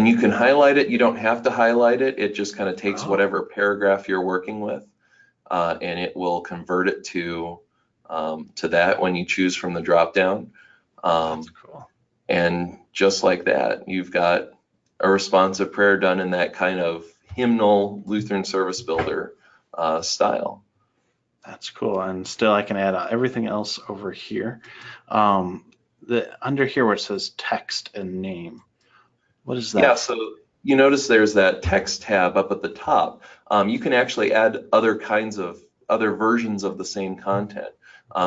you can highlight it. You don't have to highlight it. It just kind of takes whatever paragraph you're working with, and it will convert it to that when you choose from the drop down. That's cool. And just like that, you've got a responsive prayer done in that kind of hymnal Lutheran service builder style. That's cool. And still I can add everything else over here. Under here where it says text and name, what is that? Yeah, so you notice there's that text tab up at the top. You can actually add other versions of the same content.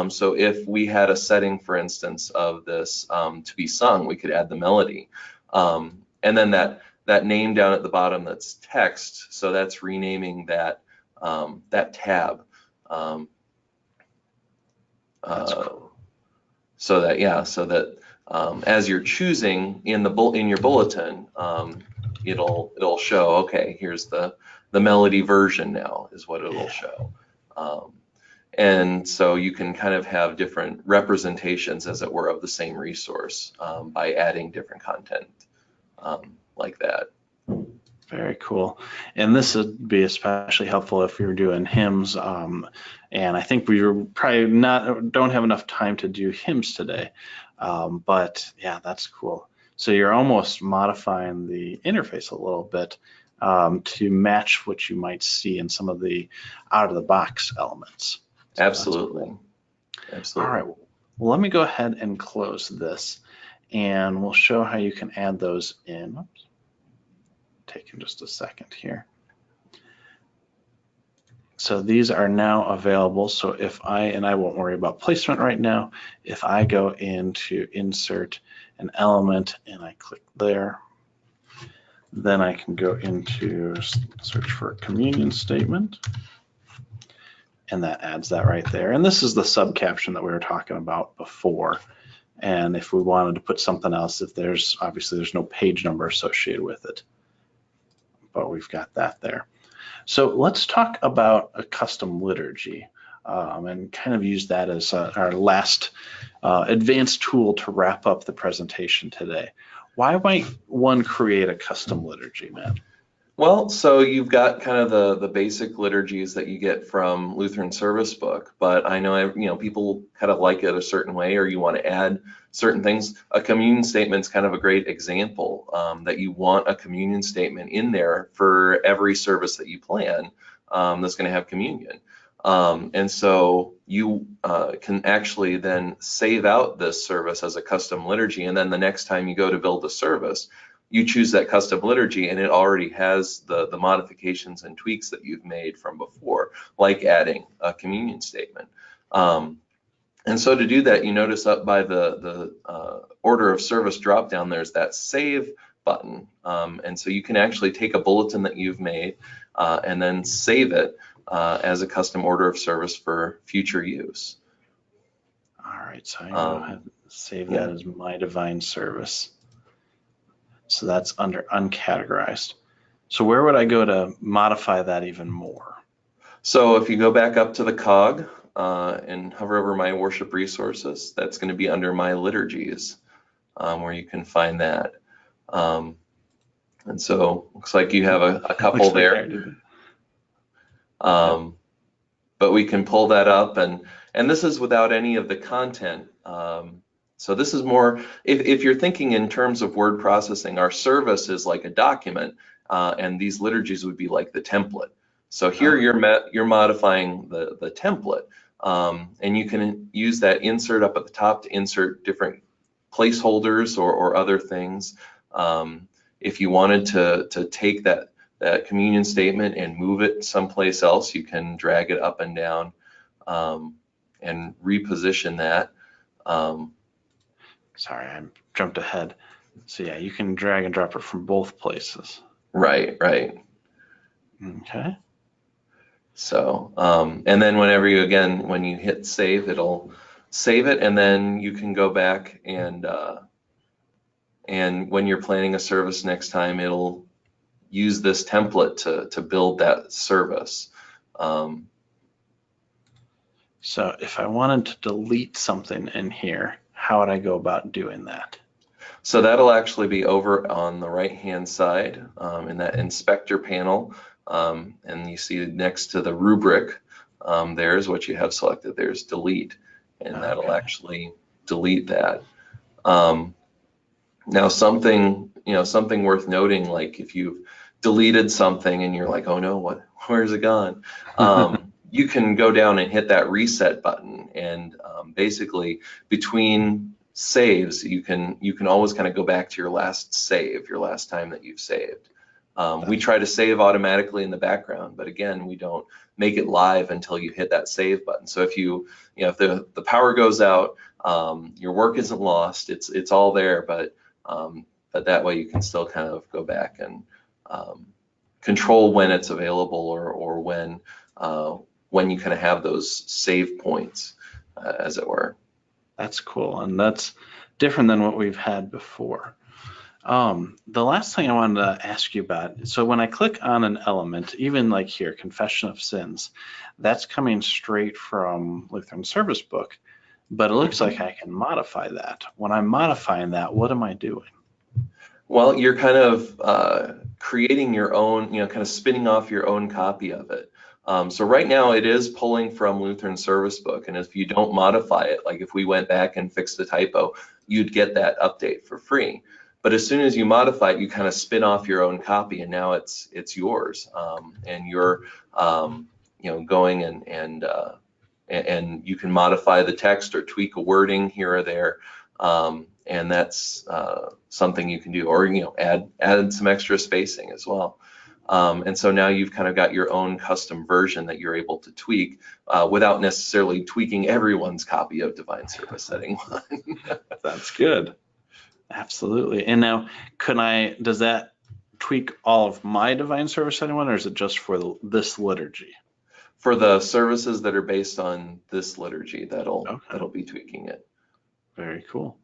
So if we had a setting, for instance, of this to be sung, we could add the melody. And then that name down at the bottom that's text, so that's renaming that that tab. That's cool. So that as you're choosing in your bulletin, it'll show, okay, here's the melody version now is what it'll show. And so you can kind of have different representations, as it were, of the same resource by adding different content like that. Very cool. And this would be especially helpful if you're doing hymns. And I think we probably don't have enough time to do hymns today. But yeah, that's cool. So you're almost modifying the interface a little bit to match what you might see in some of the out-of-the-box elements. So Absolutely. Cool. Absolutely. All right. Well, let me go ahead and close this, and we'll show how you can add those in. Oops. Taking just a second here. So these are now available. So if I won't worry about placement right now, if I go into insert an element and I click there, then I can go into search for a communion statement, and that adds that right there. And this is the sub caption that we were talking about before. And if we wanted to put something else, obviously there's no page number associated with it, but we've got that there. So let's talk about a custom liturgy and kind of use that as our last advanced tool to wrap up the presentation today. Why might one create a custom liturgy, Matt? Well, so you've got kind of the basic liturgies that you get from Lutheran Service Book, but I know people kind of like it a certain way, or you want to add certain things. A communion statement's kind of a great example that you want a communion statement in there for every service that you plan that's going to have communion. And so you can actually then save out this service as a custom liturgy, and then the next time you go to build a service, you choose that custom liturgy and it already has the modifications and tweaks that you've made from before, like adding a communion statement. And so to do that, you notice up by the order of service dropdown, there's that save button. And so you can actually take a bulletin that you've made and then save it as a custom order of service for future use. All right, so I can go ahead and save that as my divine service. So that's under uncategorized. So where would I go to modify that even more? So if you go back up to the cog and hover over my worship resources, that's going to be under my liturgies where you can find that. And so looks like you have a couple there. But we can pull that up, and this is without any of the content. So this is more, if you're thinking in terms of word processing, our service is like a document, and these liturgies would be like the template. So here you're modifying the template, and you can use that insert up at the top to insert different placeholders or other things. If you wanted to take that communion statement and move it someplace else, you can drag it up and down and reposition that. Sorry, I jumped ahead. So yeah, you can drag and drop it from both places. Right. Okay. So, and then when you hit save, it'll save it, and then you can go back and when you're planning a service next time, it'll use this template to build that service. So if I wanted to delete something in here, how would I go about doing that? So that'll actually be over on the right-hand side in that inspector panel. And you see next to the rubric, there's what you have selected. There's delete, and that'll actually delete that. Now something worth noting, like if you've deleted something and you're like, oh no, where's it gone? You can go down and hit that reset button, and basically between saves, you can always kind of go back to your last save, your last time that you've saved. We try to save automatically in the background, but again, we don't make it live until you hit that save button. So if if the power goes out, your work isn't lost, it's all there, but but that way you can still kind of go back and control when it's available, or when you kind of have those save points, as it were. That's cool, and that's different than what we've had before. The last thing I wanted to ask you about, so when I click on an element, even like here, Confession of Sins, that's coming straight from Lutheran Service Book, but it looks like I can modify that. When I'm modifying that, what am I doing? Well, you're kind of creating your own, kind of spinning off your own copy of it. So right now it is pulling from Lutheran Service Book, and if you don't modify it, like if we went back and fixed the typo, you'd get that update for free. But as soon as you modify it, you kind of spin off your own copy, and now it's yours, and you're going and you can modify the text or tweak a wording here or there, and that's something you can do, or add some extra spacing as well. And so now you've kind of got your own custom version that you're able to tweak without necessarily tweaking everyone's copy of Divine Service Setting 1. That's good. Absolutely. And now, does that tweak all of my Divine Service Setting 1, or is it just for this liturgy? For the services that are based on this liturgy, that'll be tweaking it. Very cool.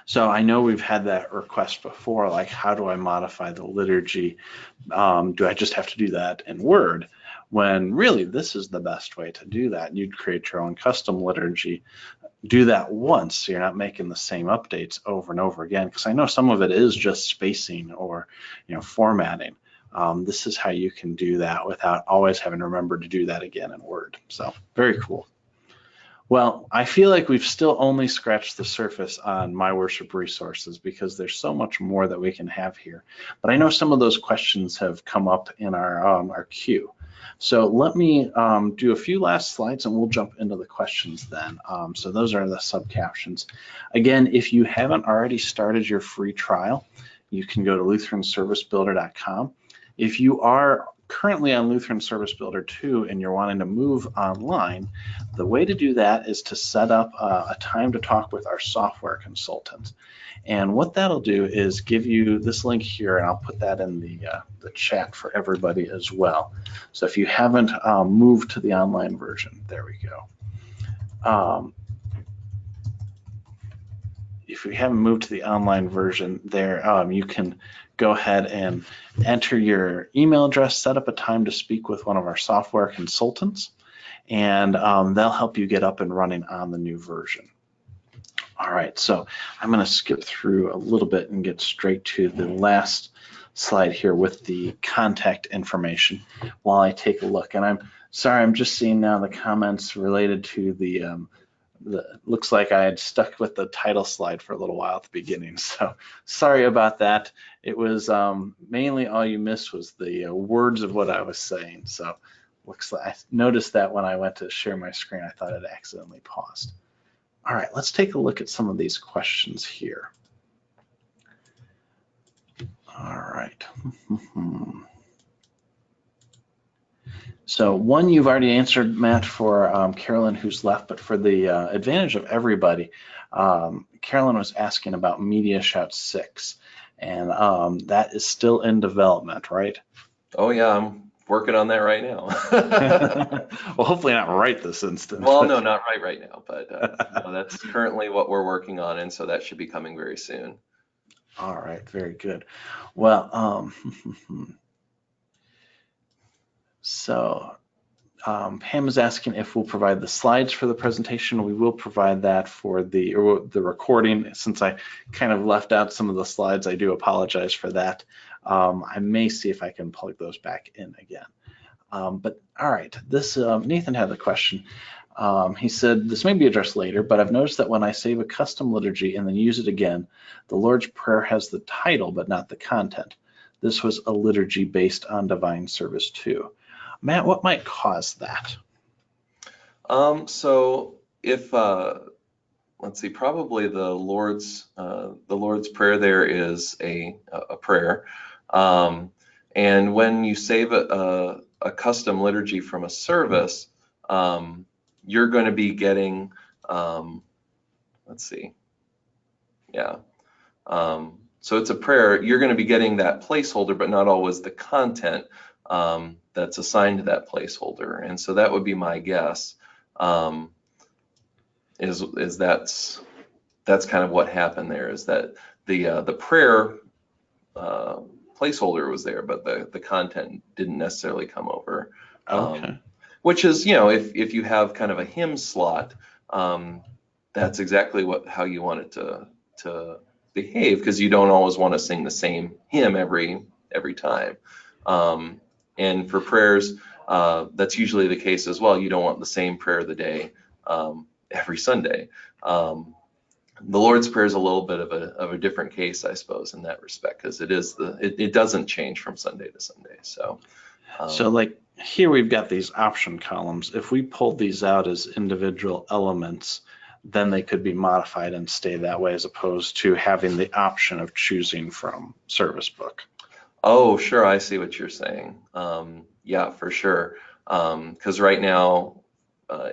So I know we've had that request before, like how do I modify the liturgy? Do I just have to do that in Word? When really this is the best way to do that. You'd create your own custom liturgy, do that once so you're not making the same updates over and over again, because I know some of it is just spacing or formatting. This is how you can do that without always having to remember to do that again in Word. So very cool. Well, I feel like we've still only scratched the surface on My Worship resources, because there's so much more that we can have here. But I know some of those questions have come up in our queue. So let me do a few last slides and we'll jump into the questions then. So those are the sub-captions. Again, if you haven't already started your free trial, you can go to LutheranServiceBuilder.com. If you are currently on Lutheran Service Builder 2 and you're wanting to move online, the way to do that is to set up a time to talk with our software consultant. And what that'll do is give you this link here, and I'll put that in the chat for everybody as well. So if you haven't moved to the online version, there we go. If we haven't moved to the online version there, you can go ahead and enter your email address, set up a time to speak with one of our software consultants, and they'll help you get up and running on the new version. All right, so I'm going to skip through a little bit and get straight to the last slide here with the contact information while I take a look. And I'm sorry, I'm just seeing now the comments related to the looks like I had stuck with the title slide for a little while at the beginning, so sorry about that. It was mainly all you missed was the words of what I was saying. So looks like I noticed that when I went to share my screen, I thought it accidentally paused. All right, let's take a look at some of these questions here. All right. So one you've already answered, Matt, for Carolyn, who's left, but for the advantage of everybody, Carolyn was asking about Media Shout 6, and that is still in development, right? Oh yeah, I'm working on that right now. Well, hopefully not right this instant. Well, no, not right now, but no, that's currently what we're working on, and so that should be coming very soon. All right, very good. Well, so Pam is asking if we'll provide the slides for the presentation. We will provide that for the recording. Since I kind of left out some of the slides, I do apologize for that. I may see if I can plug those back in again. But all right, this Nathan had the question. He said, this may be addressed later, but I've noticed that when I save a custom liturgy and then use it again, the Lord's Prayer has the title but not the content. This was a liturgy based on Divine Service 2. Matt, what might cause that? So if let's see, probably the Lord's Prayer there is a prayer, and when you save a custom liturgy from a service, you're going to be getting, let's see, yeah. So it's a prayer. You're going to be getting that placeholder, but not always the content that's assigned to that placeholder. And so that would be my guess. Is that's kind of what happened there, is that the prayer placeholder was there, but the content didn't necessarily come over. Okay. Which is, if you have kind of a hymn slot, that's exactly how you want it to behave, because you don't always want to sing the same hymn every time. And for prayers, that's usually the case as well. You don't want the same prayer of the day every Sunday. The Lord's Prayer is a little bit of a different case, I suppose, in that respect, because it doesn't change from Sunday to Sunday. So like here we've got these option columns. If we pulled these out as individual elements, then they could be modified and stay that way, as opposed to having the option of choosing from service book. Oh, sure, I see what you're saying. Yeah, for sure. Because right now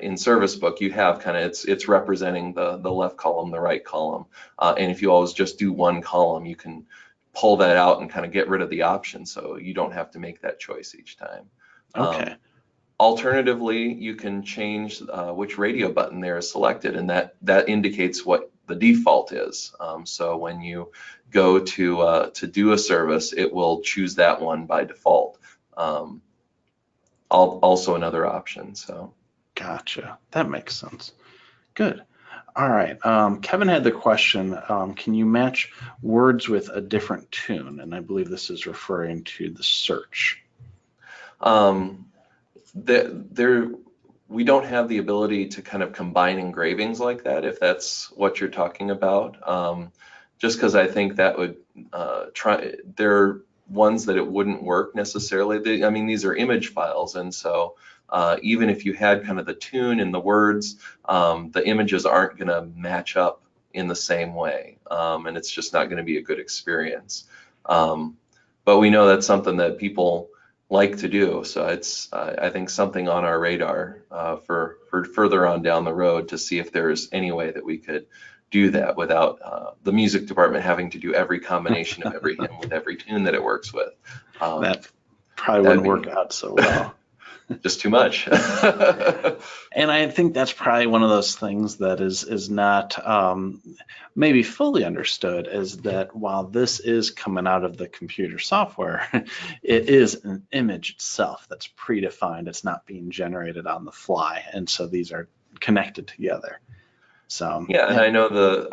in service book, you have kind of, it's representing the left column, the right column. And if you always just do one column, you can pull that out and kind of get rid of the option, so you don't have to make that choice each time. Okay. Alternatively, you can change which radio button there is selected, and that indicates what the default is. So when you go to do a service, it will choose that one by default. Also another option. So. Gotcha. That makes sense. Good. All right. Kevin had the question, can you match words with a different tune? And I believe this is referring to the search. We don't have the ability to kind of combine engravings like that, if that's what you're talking about. Just because I think that would there are ones that it wouldn't work necessarily. I mean, these are image files, and so even if you had kind of the tune and the words, the images aren't going to match up in the same way, and it's just not going to be a good experience. But we know that's something that people like to do, so it's I think something on our radar for further on down the road, to see if there's any way that we could do that without the music department having to do every combination of every hymn with every tune that it works with. That probably wouldn't work out so well. Just too much. And I think that's probably one of those things that is not maybe fully understood, is that while this is coming out of the computer software, it is an image itself that's predefined. It's not being generated on the fly, and so these are connected together. So yeah, and I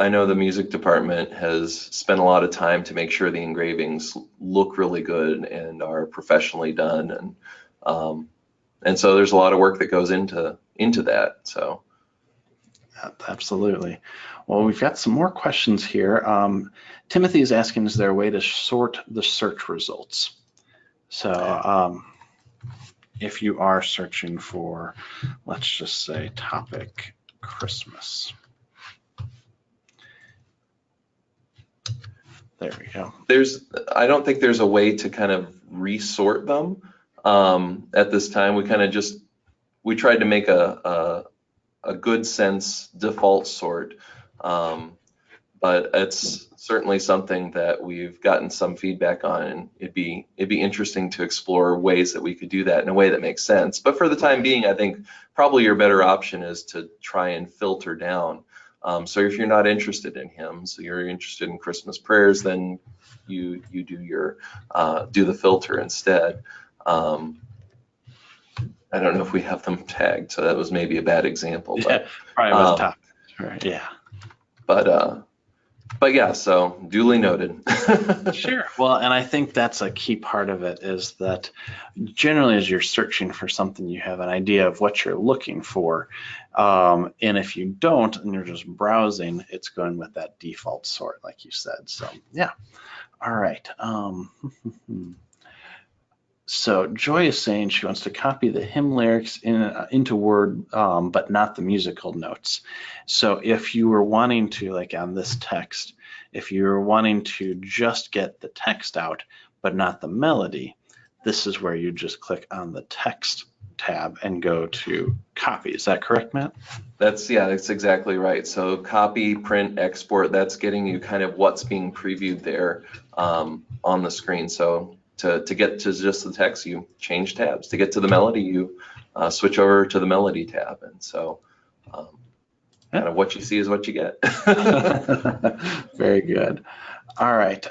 know the music department has spent a lot of time to make sure the engravings look really good and are professionally done, and so there's a lot of work that goes into that. So absolutely. Well, we've got some more questions here. Timothy is asking, is there a way to sort the search results? So if you are searching for, let's just say, topic Christmas. There we go. I don't think there's a way to kind of resort them at this time. We tried to make a good sense default sort, but it's certainly something that we've gotten some feedback on, and it'd be interesting to explore ways that we could do that in a way that makes sense. But for the time being, I think probably your better option is to try and filter down. So if you're not interested in hymns, you're interested in Christmas prayers, then you do the filter instead. I don't know if we have them tagged, so that was maybe a bad example. But, yeah, probably with top. Right, yeah. But yeah, so duly noted. Sure. Well, and I think that's a key part of it, is that generally as you're searching for something, you have an idea of what you're looking for. And if you don't, and you're just browsing, it's going with that default sort, like you said. So yeah. All right. So Joy is saying she wants to copy the hymn lyrics into Word, but not the musical notes. So if you were wanting to, like on this text, if you were wanting to just get the text out, but not the melody, this is where you just click on the text tab and go to copy. Is that correct, Matt? That's exactly right. So copy, print, export, that's getting you kind of what's being previewed there on the screen. So to get to just the text, you change tabs. To get to the melody, you switch over to the melody tab. And so kind of what you see is what you get. Very good. All right.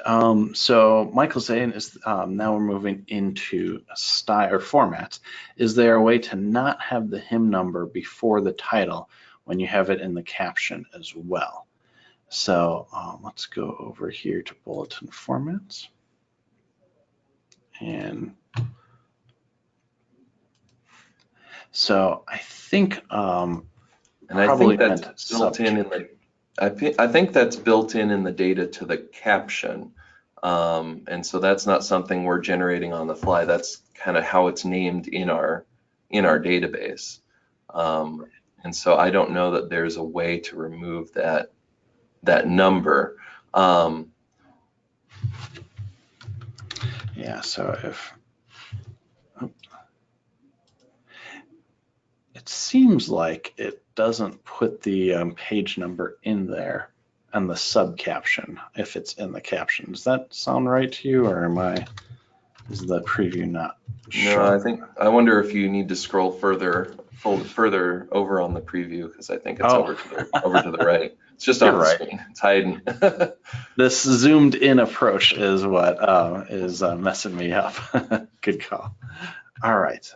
So Michael's saying is now we're moving into style or formats. Is there a way to not have the hymn number before the title when you have it in the caption as well? So let's go over here to Bulletin Formats. And so I think and I think that's built in the. I think that's built in the data to the caption, and so that's not something we're generating on the fly. That's kind of how it's named in our database, and so I don't know that there's a way to remove that number. Yeah. So if it seems like it doesn't put the page number in there and the sub caption if it's in the caption. Does that sound right to you, or is the preview not sure? No, I wonder if you need to scroll further over on the preview, because I think it's over to the right. It's just on the screen. It's hiding. This zoomed in approach is what is messing me up. Good call. All right.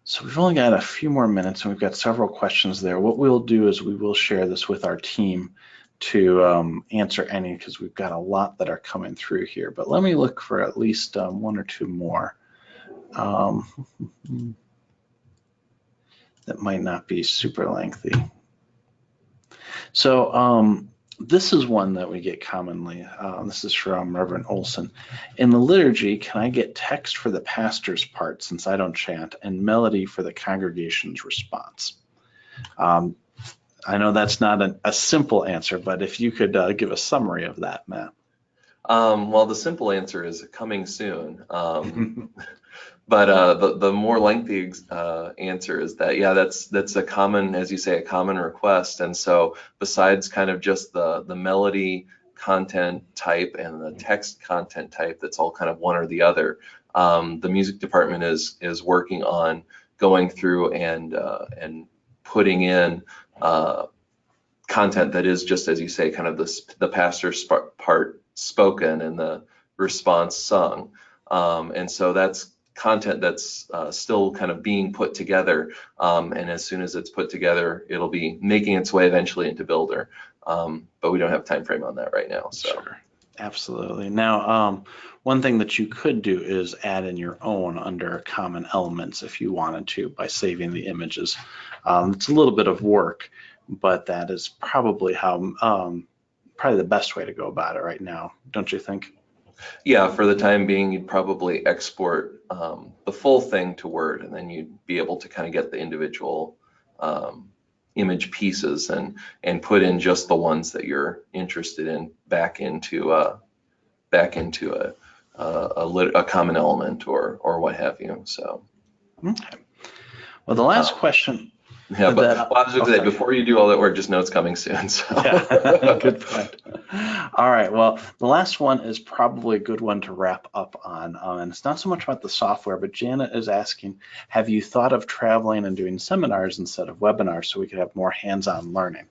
So we've only got a few more minutes and we've got several questions there. What we'll do is we will share this with our team to answer any, because we've got a lot that are coming through here. But let me look for at least one or two more that might not be super lengthy. So this is one that we get commonly. This is from Reverend Olson. In the liturgy, can I get text for the pastor's part since I don't chant, and melody for the congregation's response? I know that's not a simple answer, but if you could give a summary of that, Matt. Well, the simple answer is coming soon. But the more lengthy answer is that, yeah, that's a common, as you say, a common request. And so besides kind of just the melody content type and the text content type, that's all kind of one or the other, the music department is working on going through and putting in content that is just, as you say, kind of the pastor's part spoken and the response sung. And so that's content that's still kind of being put together, and as soon as it's put together, it'll be making its way eventually into Builder, but we don't have a time frame on that right now. So. Sure, absolutely. Now, one thing that you could do is add in your own under common elements if you wanted to, by saving the images. It's a little bit of work, but that is probably probably the best way to go about it right now, don't you think? Yeah, for the time being, you'd probably export the full thing to Word, and then you'd be able to kind of get the individual image pieces and put in just the ones that you're interested in back into a common element or what have you. So. Okay. Well, the last question. Yeah, but I was going to say, before you do all that work, just know it's coming soon. So. Yeah, good point. All right, well, the last one is probably a good one to wrap up on, and it's not so much about the software, but Janet is asking, have you thought of traveling and doing seminars instead of webinars so we could have more hands-on learning?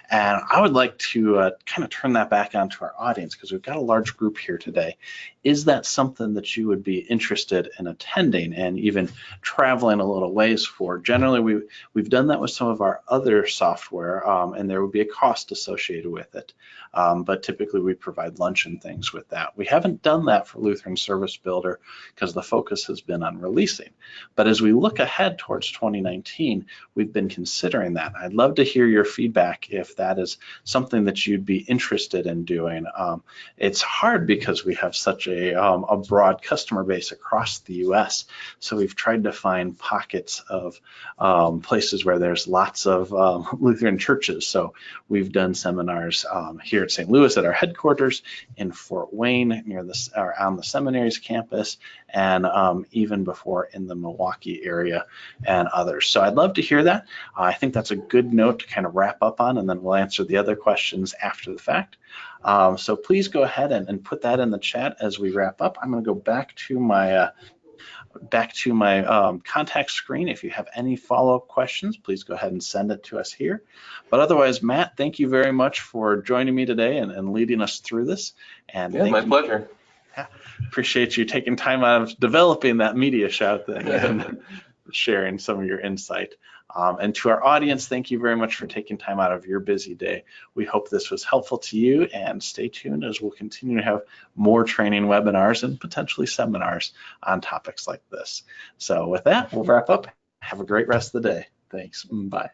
And I would like to kind of turn that back onto our audience, because we've got a large group here today. Is that something that you would be interested in attending and even traveling a little ways for? Generally, we've done that with some of our other software, and there would be a cost associated with it. But typically we provide lunch and things with that. We haven't done that for Lutheran Service Builder because the focus has been on releasing. But as we look ahead towards 2019, we've been considering that. I'd love to hear your feedback if that is something that you'd be interested in doing. It's hard because we have such a broad customer base across the US. So we've tried to find pockets of places where there's lots of Lutheran churches. So we've done seminars here at St. Louis at our headquarters, in Fort Wayne near or on the seminary's campus, and even before in the Milwaukee area and others. So I'd love to hear that. I think that's a good note to kind of wrap up on, and then we'll answer the other questions after the fact. So please go ahead and put that in the chat as we wrap up. I'm going to go back to my contact screen. If you have any follow-up questions, please go ahead and send it to us here. But otherwise, Matt, thank you very much for joining me today and leading us through this. And yeah, my pleasure. Yeah, appreciate you taking time out of developing that media shout thing and sharing some of your insight. And to our audience, thank you very much for taking time out of your busy day. We hope this was helpful to you, and stay tuned as we'll continue to have more training webinars and potentially seminars on topics like this. So with that, we'll wrap up. Have a great rest of the day. Thanks. Bye.